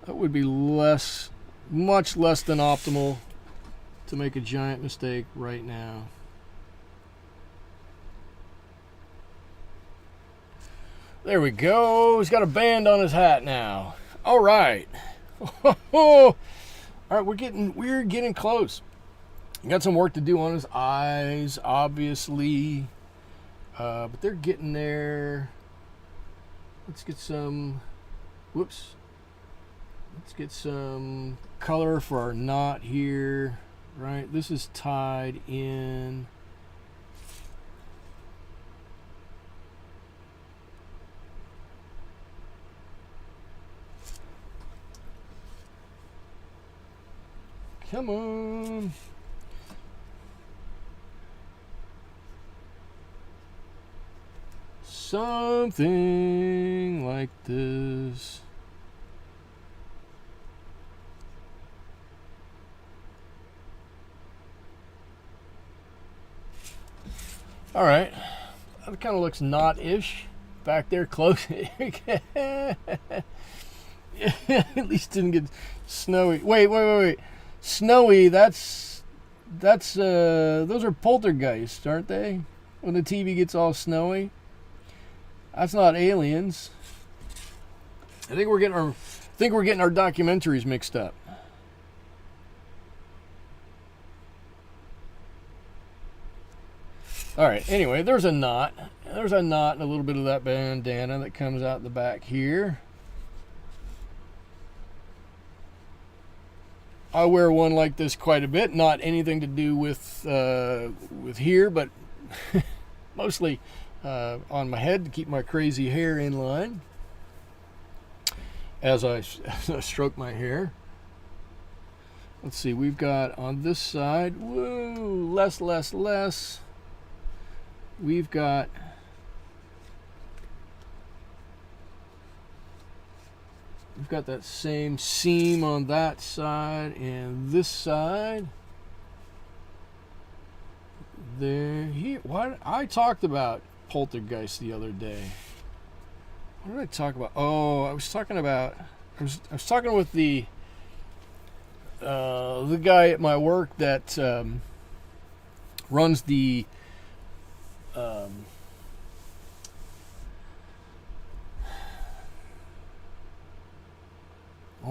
That would be much less than optimal to make a giant mistake right now. There we go. He's got a band on his hat now. All right. All right, we're getting close. Got some work to do on his eyes, obviously, but they're getting there. Let's get some. Whoops. Let's get some color for our knot here. Right, this is tied in. Come on. Something like this. All right. That kind of looks knot-ish back there close. At least didn't get snowy. Wait. Snowy, those are poltergeists, aren't they? When the TV gets all snowy. That's not aliens. I think we're getting our documentaries mixed up. All right. Anyway, there's a knot. there's a knot and a little bit of that bandana that comes out the back here. I wear one like this quite a bit. Not anything to do with here, but mostly on my head to keep my crazy hair in line as I stroke my hair. Let's see, we've got on this side, woo, less. We've got that same seam on that side and this side. Here, what I talked about poltergeist the other day. What did I talk about? Oh, I was talking with the guy at my work that runs the oh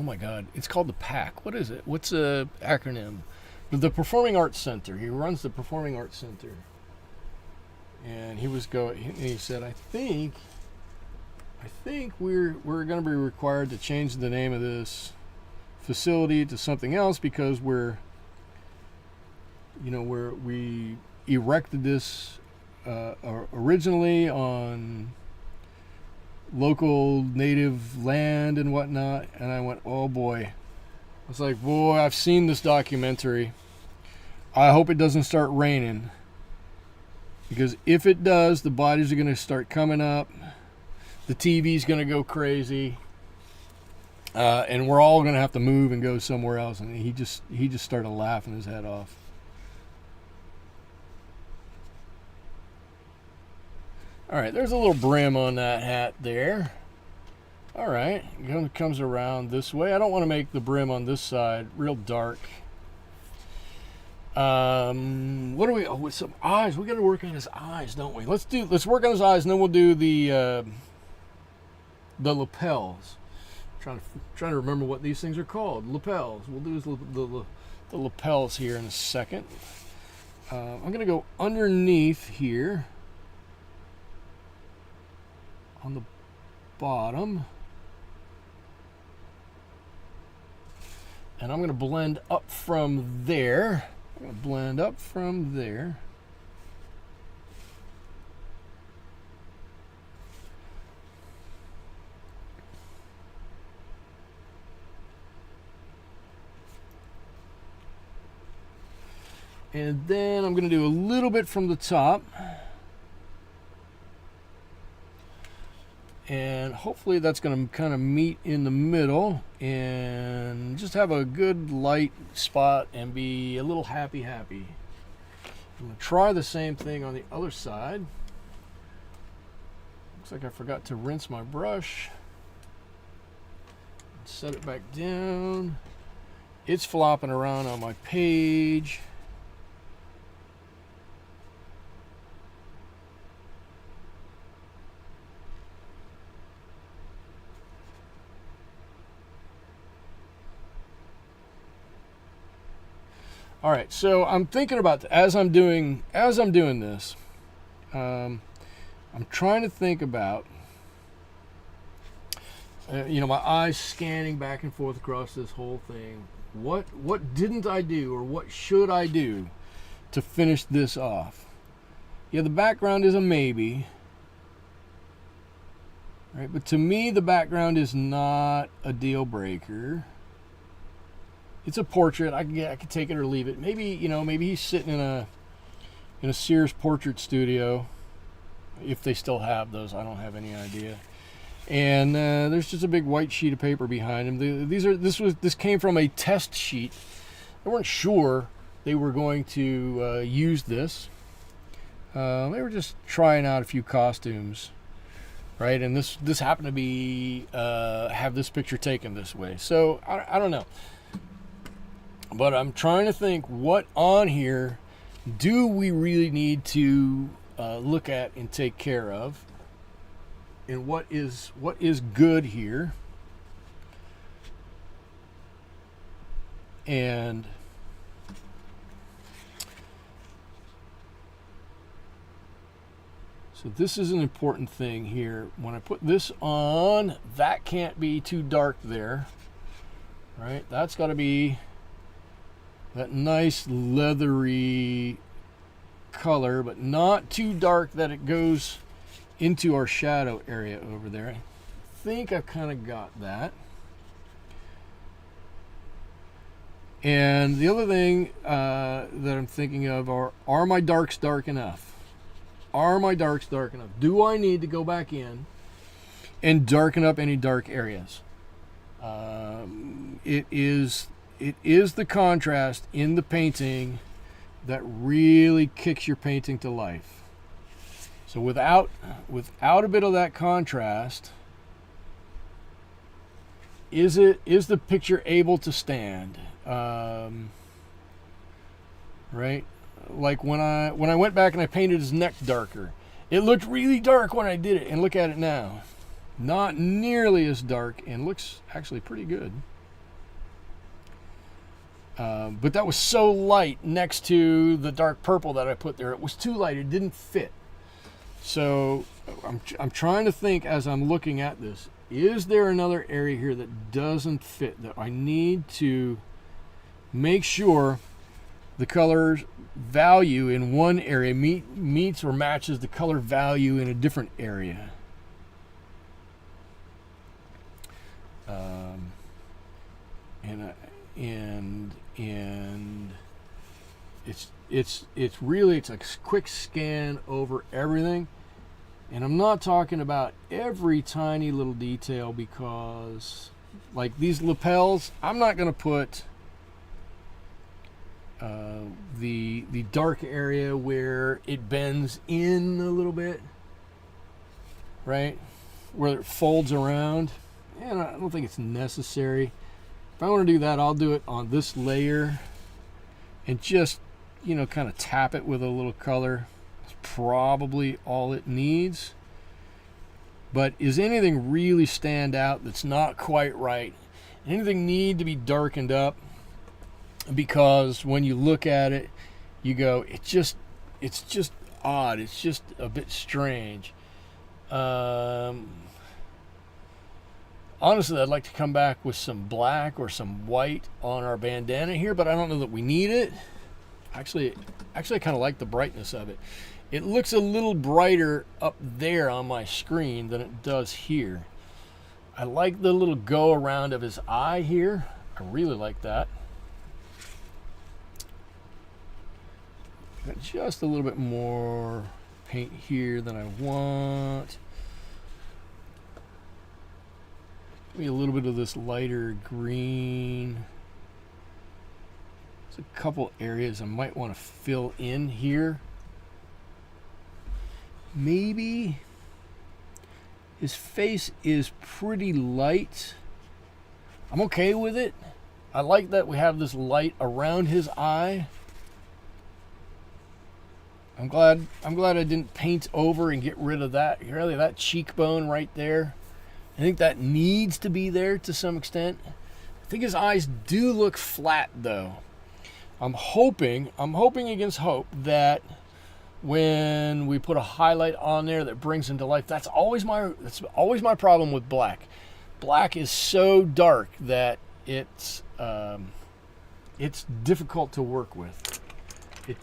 my God, it's called the PAC. What is it? What's a acronym? The Performing Arts Center. He runs the Performing Arts Center, and he said, I think we're going to be required to change the name of this facility to something else because we erected this originally on local native land and whatnot. And I went, oh boy. I was like, boy, I've seen this documentary. I hope it doesn't start raining, because if it does, the bodies are going to start coming up. The TV's going to go crazy, and we're all going to have to move and go somewhere else. And he just started laughing his head off. All right, there's a little brim on that hat there. All right, it comes around this way. I don't want to make the brim on this side real dark. What do we? Oh, with some eyes. We got to work on his eyes, don't we? Let's work on his eyes, and then we'll do the lapels. Trying to remember what these things are called. Lapels. We'll do the lapels here in a second. I'm gonna go underneath here on the bottom, and I'm gonna blend up from there. And then I'm going to do a little bit from the top. And hopefully that's going to kind of meet in the middle and just have a good light spot and be a little happy. I'm going to try the same thing on the other side. Looks like I forgot to rinse my brush. Set it back down. It's flopping around on my page. All right, so I'm thinking about as I'm doing this, I'm trying to think about, my eyes scanning back and forth across this whole thing. What didn't I do, or what should I do to finish this off? Yeah, the background is a maybe, right? But to me, the background is not a deal breaker. It's a portrait. I could take it or leave it. Maybe he's sitting in a Sears portrait studio, if they still have those. I don't have any idea. And there's just a big white sheet of paper behind him. This came from a test sheet. They weren't sure they were going to use this. They were just trying out a few costumes, right? And this happened to be have this picture taken this way. So I don't know. But I'm trying to think, what on here do we really need to look at and take care of, and what is good here, and So this is an important thing here. When I put this on, that can't be too dark there, right? That's got to be that nice leathery color, but not too dark that it goes into our shadow area over there. I think I've kind of got that. And the other thing that I'm thinking of are my darks dark enough? Are my darks dark enough? Do I need to go back in and darken up any dark areas? It is the contrast in the painting that really kicks your painting to life. So without a bit of that contrast, is the picture able to stand? Right? Like when I went back and I painted his neck darker, it looked really dark when I did it, and look at it now. Not nearly as dark, and looks actually pretty good. But that was so light next to the dark purple that I put there. It was too light. It didn't fit. So I'm trying to think as I'm looking at this, is there another area here that doesn't fit, that I need to make sure the color value in one area meets or matches the color value in a different area? And it's really a quick scan over everything, and I'm not talking about every tiny little detail, because like these lapels, I'm not going to put the dark area where it bends in a little bit, right, where it folds around, and I don't think it's necessary. If I want to do that, I'll do it on this layer and just, you know, kind of tap it with a little color. It's probably all it needs. But is anything really stand out that's not quite right? Anything need to be darkened up? Because when you look at it, you go, it's just odd. It's just a bit strange. Honestly, I'd like to come back with some black or some white on our bandana here, but I don't know that we need it. Actually, I kind of like the brightness of it. It looks a little brighter up there on my screen than it does here. I like the little go around of his eye here. I really like that. Got just a little bit more paint here than I want. Maybe a little bit of this lighter green. There's a couple areas I might want to fill in here. Maybe his face is pretty light. I'm okay with it. I like that we have this light around his eye. I'm glad I didn't paint over and get rid of that. Really, that cheekbone right there. I think that needs to be there to some extent. I think his eyes do look flat though. I'm hoping against hope that when we put a highlight on there that brings him to life, that's always my problem with black. Black is so dark that it's difficult to work with. It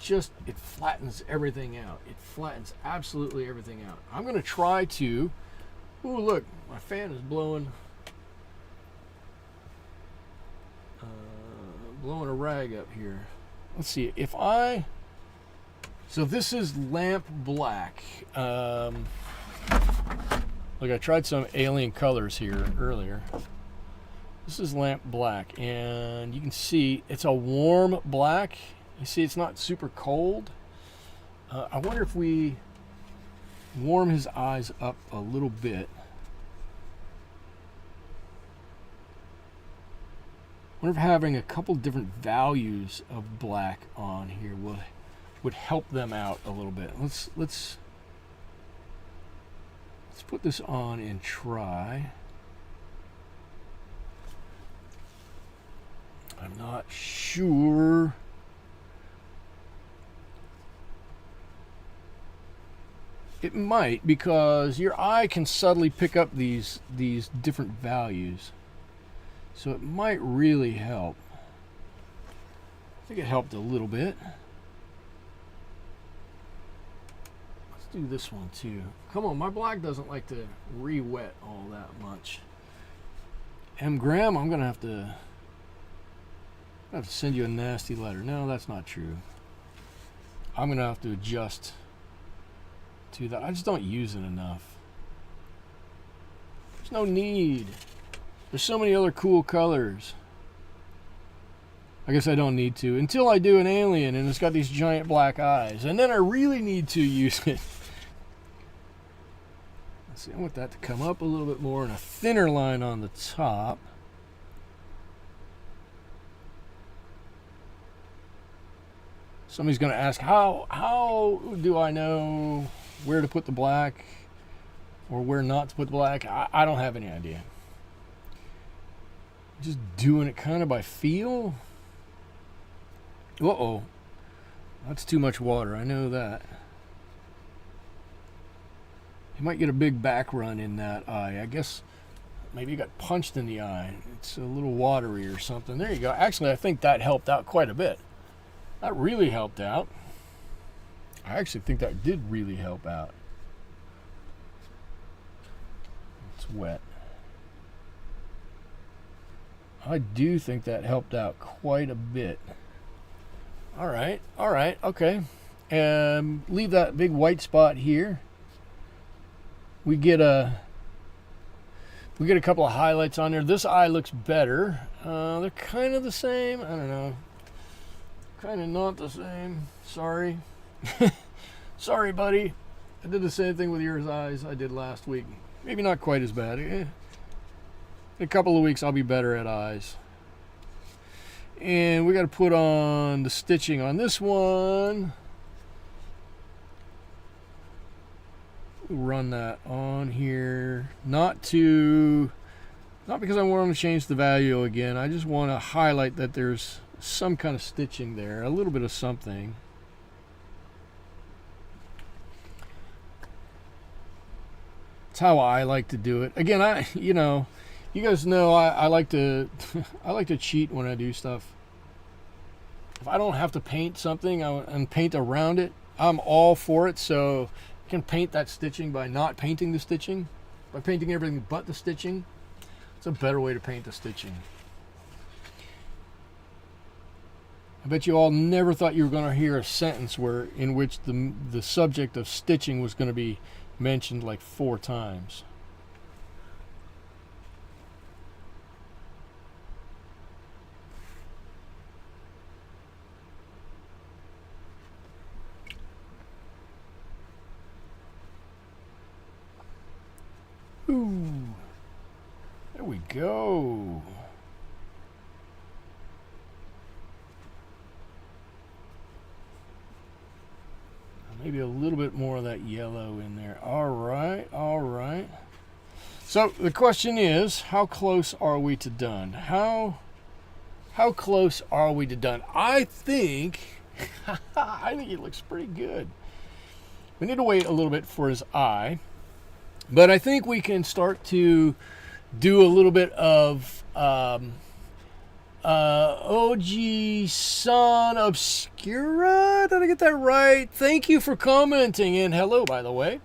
flattens everything out. It flattens absolutely everything out. I'm going to try to. Ooh, look, my fan is blowing a rag up here. Let's see if so this is lamp black. Look, I tried some alien colors here earlier. This is lamp black, and you can see it's a warm black. You see it's not super cold. I wonder if we warm his eyes up a little bit. I wonder if having a couple different values of black on here would help them out a little bit. Let's put this on and try. I'm not sure. It might, because your eye can subtly pick up these different values. So it might really help. I think it helped a little bit. Let's do this one too. Come on, my black doesn't like to re-wet all that much. Graham, I'm gonna have to send you a nasty letter. No, that's not true. I'm gonna have to adjust to that. I just don't use it enough. There's no need. There's so many other cool colors. I guess I don't need to until I do an alien and it's got these giant black eyes, and then I really need to use it. Let's see, I want that to come up a little bit more and a thinner line on the top. Somebody's going to ask, how do I know where to put the black or where not to put the black? I don't have any idea. Just doing it kind of by feel. Uh-oh. That's too much water. I know that. You might get a big back run in that eye. I guess maybe you got punched in the eye. It's a little watery or something. There you go. Actually, I think that helped out quite a bit. That really helped out. I actually think that did really help out. It's wet. I do think that helped out quite a bit. All right, okay. Leave that big white spot here. We get a couple of highlights on there. This eye looks better. They're kind of the same. I don't know. Kind of not the same. Sorry. Sorry, buddy. I did the same thing with your eyes I did last week. Maybe not quite as bad. In a couple of weeks, I'll be better at eyes. And we got to put on the stitching on this one. Run that on here. Not because I want to change the value again. I just want to highlight that there's some kind of stitching there, a little bit of something. That's how I like to do it. Again, you guys know I like to I like to cheat when I do stuff. If I don't have to paint something and paint around it, I'm all for it. So I can paint that stitching by not painting the stitching, by painting everything but the stitching. It's a better way to paint the stitching. I bet you all never thought you were going to hear a sentence in which the subject of stitching was going to be mentioned like 4 times. Ooh, there we go. Maybe a little bit more of that yellow in there. All right. So the question is, how close are we to done? How close are we to done? I think it looks pretty good. We need to wait a little bit for his eye, but I think we can start to do a little bit of OG Son Obscura. Did I get that right? Thank you for commenting, and hello, by the way.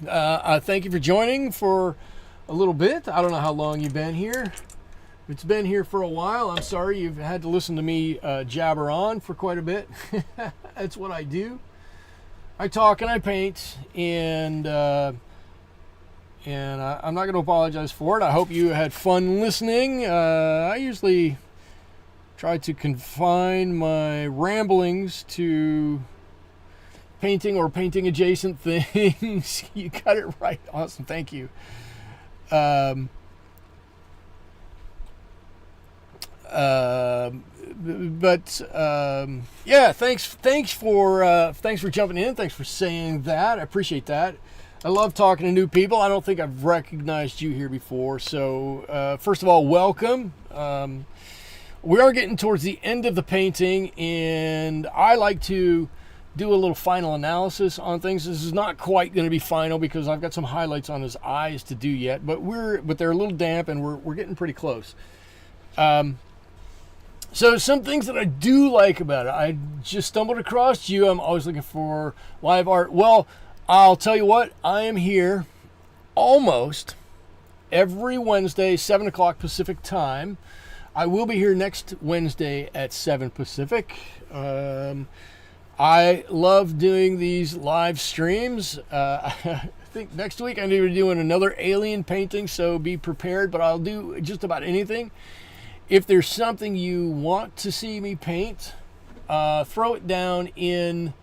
Thank you for joining for a little bit. I don't know how long you've been here. It's been here for a while. I'm sorry you've had to listen to me jabber on for quite a bit. That's what I do. I talk and I paint, and I'm not going to apologize for it. I hope you had fun listening. I usually try to confine my ramblings to painting or painting adjacent things. You got it right. Awesome. Thank you. Yeah, thanks for jumping in. Thanks for saying that. I appreciate that. I love talking to new people. I don't think I've recognized you here before. So, first of all, welcome. We are getting towards the end of the painting, and I like to do a little final analysis on things. This is not quite going to be final because I've got some highlights on his eyes to do yet, but they're a little damp and we're getting pretty close. So some things that I do like about it. I just stumbled across you. I'm always looking for live art. Well, I'll tell you what, I am here almost every Wednesday, 7 o'clock Pacific time. I will be here next Wednesday at 7 Pacific. I love doing these live streams. I think next week I'm going to be doing another alien painting, so be prepared, but I'll do just about anything. If there's something you want to see me paint, throw it down in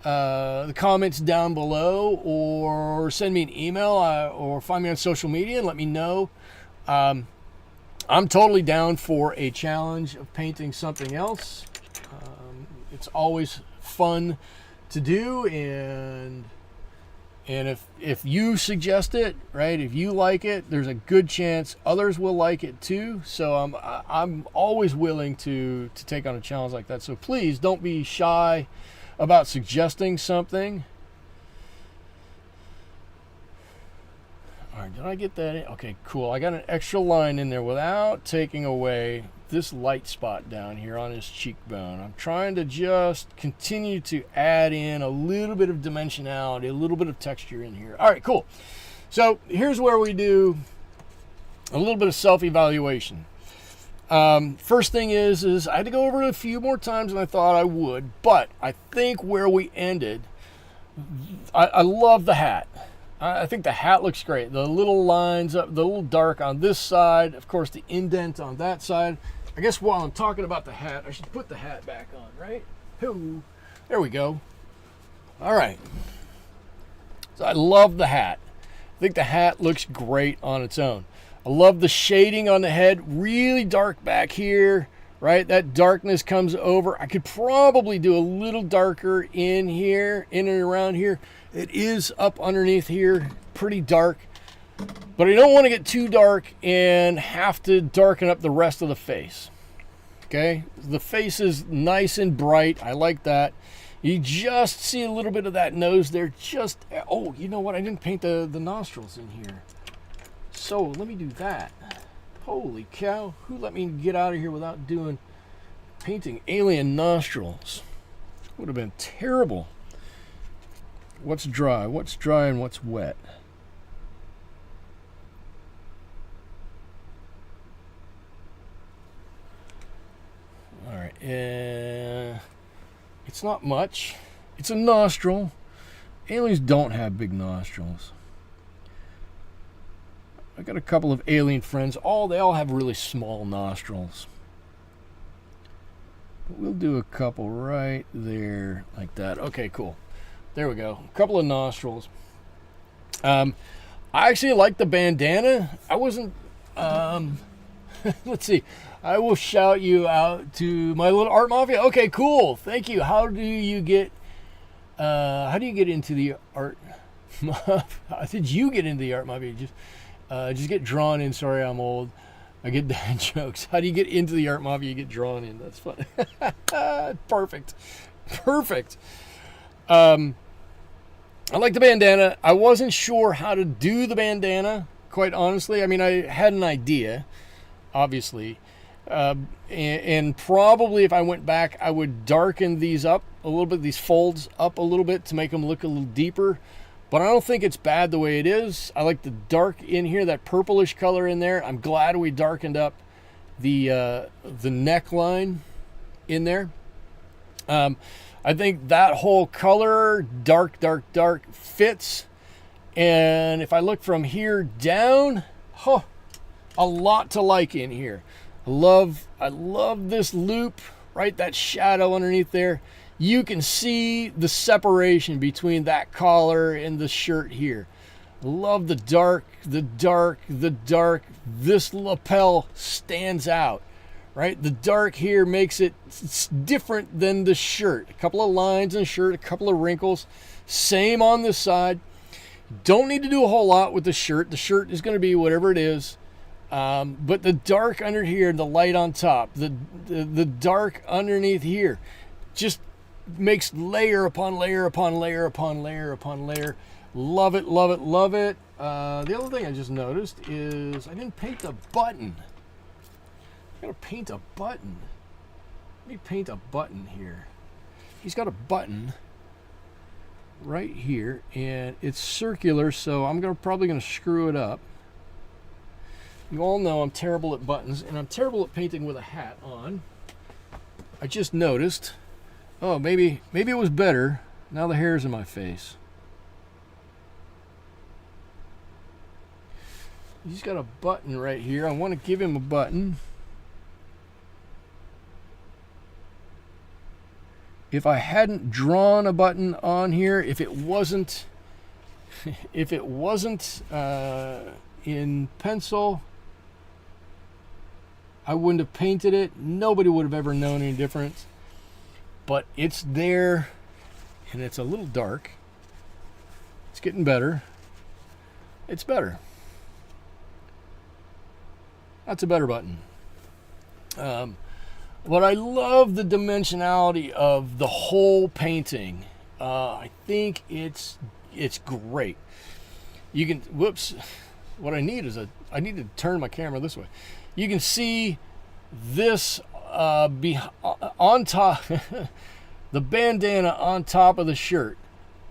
the comments down below, or send me an email, or find me on social media and let me know. I'm totally down for a challenge of painting something else. It's always fun to do, and if you suggest it, right, if you like it, there's a good chance others will like it too. So I'm always willing to take on a challenge like that. So please don't be shy about suggesting something. All right, did I get that in? Okay, cool. I got an extra line in there without taking away this light spot down here on his cheekbone. I'm trying to just continue to add in a little bit of dimensionality, a little bit of texture in here. All right, cool. So here's where we do a little bit of self-evaluation. First thing is I had to go over it a few more times than I thought I would, but I think where we ended, I love the hat. I think the hat looks great. The little lines up, the little dark on this side, of course the indent on that side. I guess while I'm talking about the hat, I should put the hat back on, right? Ooh, there we go. All right. So I love the hat. I think the hat looks great on its own. I love the shading on the head, really dark back here, right? That darkness comes over. I could probably do a little darker in here, in and around here. It is up underneath here, pretty dark. But I don't want to get too dark and have to darken up the rest of the face. Okay? The face is nice and bright. I like that. You just see a little bit of that nose there. Just, oh, you know what? I didn't paint the nostrils in here. So let me do that. Holy cow. Who let me get out of here without painting alien nostrils? Would have been terrible. What's dry? What's dry and what's wet? All right, it's not much. It's a nostril. Aliens don't have big nostrils. I got a couple of alien friends. They all have really small nostrils. But we'll do a couple right there, like that. Okay, cool. There we go. A couple of nostrils. I actually like the bandana. I wasn't. Let's see. I will shout you out to my little art mafia. Okay, cool. Thank you. How do you get into the art mafia? How did you get into the art mafia? Just get drawn in. Sorry, I'm old. I get dad jokes. How do you get into the art mafia? You get drawn in. That's funny. Perfect. I like the bandana. I wasn't sure how to do the bandana, quite honestly. I mean, I had an idea, obviously. And probably if I went back, I would darken these up a little bit, these folds up a little bit to make them look a little deeper. But I don't think it's bad the way it is. I like the dark in here, that purplish color in there. I'm glad we darkened up the neckline in there. I think that whole color, dark, fits. And if I look from here down, a lot to like in here. I love this loop, right? That shadow underneath there. You can see the separation between that collar and the shirt here. I love the dark. This lapel stands out, right? The dark here makes it different than the shirt. A couple of lines in the shirt, a couple of wrinkles. Same on this side. Don't need to do a whole lot with the shirt. The shirt is going to be whatever it is. But the dark under here, the light on top, the dark underneath here, just makes layer upon layer upon layer upon layer upon layer. Love it, love it, love it. The other thing I just noticed is I didn't paint the button. I gotta paint a button. Let me paint a button here. He's got a button right here, and it's circular, so I'm probably gonna screw it up. You all know I'm terrible at buttons, and I'm terrible at painting with a hat on. I just noticed. Oh, maybe it was better. Now the hair's in my face. He's got a button right here. I want to give him a button. If I hadn't drawn a button on here, if it wasn't in pencil, I wouldn't have painted it. Nobody would have ever known any difference. But it's there, and it's a little dark. It's getting better. It's better. That's a better button. But I love the dimensionality of the whole painting. I think it's great. You can, whoops, what I need is I need to turn my camera this way. You can see this on top, the bandana on top of the shirt.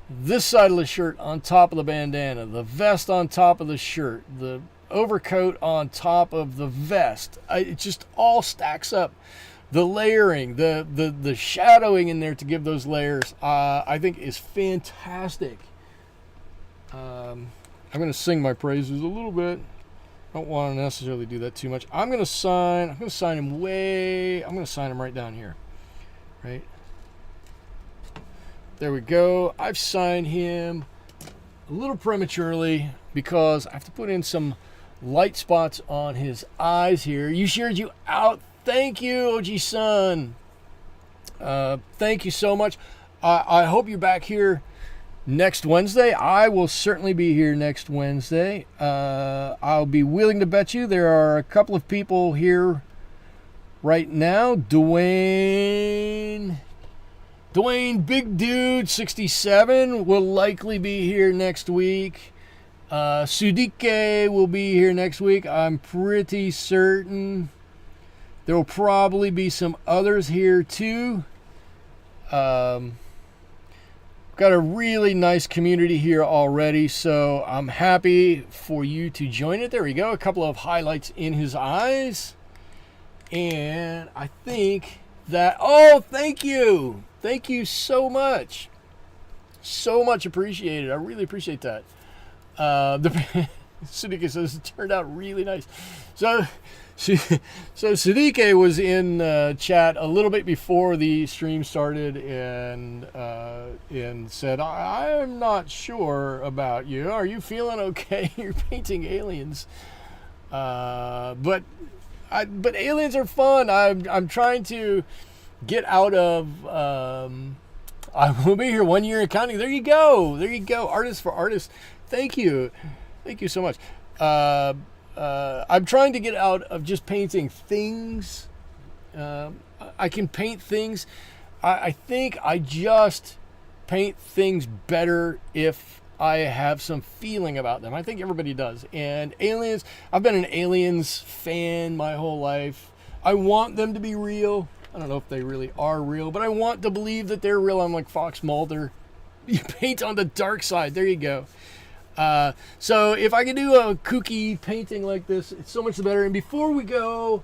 This side of the shirt on top of the bandana. The vest on top of the shirt. The overcoat on top of the vest. It just all stacks up. The layering, the shadowing in there to give those layers, I think is fantastic. I'm going to sing my praises a little bit. I don't want to necessarily do that too much. I'm going to sign him right down here. Right? There we go. I've signed him a little prematurely because I have to put in some light spots on his eyes here. You shared you out. Thank you, OG-san. Thank you so much. I hope you're back here next Wednesday. I will certainly be here next Wednesday. I'll be willing to bet you there are a couple of people here right now. Dwayne Big Dude 67 will likely be here next week. Sudike will be here next week. I'm pretty certain. There will probably be some others here too. Got a really nice community here already, so I'm happy for you to join it. There we go. A couple of highlights in his eyes. And I think that, oh, thank you. Thank you so much. So much appreciated. I really appreciate that. Sudike says it turned out really nice. So Sudike was in chat a little bit before the stream started and said, I'm not sure about you. Are you feeling okay? You're painting aliens. But aliens are fun. I'm trying to get out of I will be here 1 year and counting. There you go. Artists for artists. Thank you so much. I'm trying to get out of just painting things. I can paint things. I think I just paint things better if I have some feeling about them. I think everybody does. And aliens, I've been an aliens fan my whole life. I want them to be real. I don't know if they really are real, but I want to believe that they're real. I'm like Fox Mulder. You paint on the dark side. There you go. So if I can do a kooky painting like this, it's so much better. And before we go,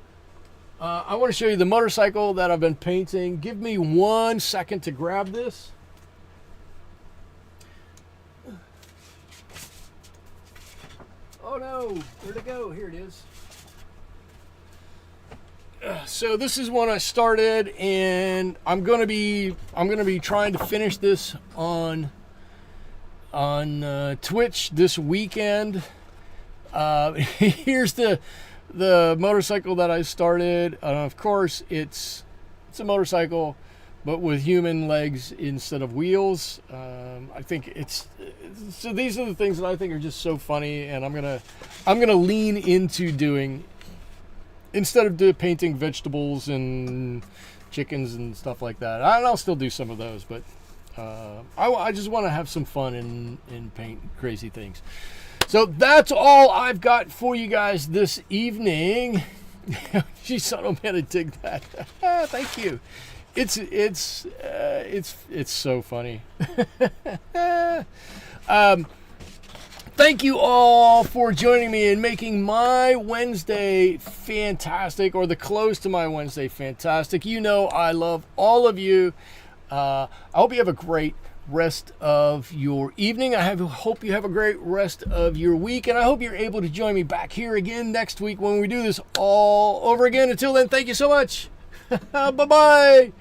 I want to show you the motorcycle that I've been painting. Give me 1 second to grab this. Oh no, where'd it go? Here it is. So this is one I started, and I'm gonna be trying to finish this on Twitch this weekend. Here's the motorcycle that I started. Of course, it's a motorcycle, but with human legs instead of wheels. I think so. These are the things that I think are just so funny, and I'm gonna lean into doing. Instead of painting vegetables and chickens and stuff like that. And I'll still do some of those, but I just want to have some fun and paint crazy things. So that's all I've got for you guys this evening. Gee, son of a man, I dig that. Thank you. It's so funny. Thank you all for joining me and making my Wednesday fantastic, or the close to my Wednesday fantastic. You know I love all of you. I hope you have a great rest of your evening. I hope you have a great rest of your week, and I hope you're able to join me back here again next week when we do this all over again. Until then, thank you so much. Bye-bye.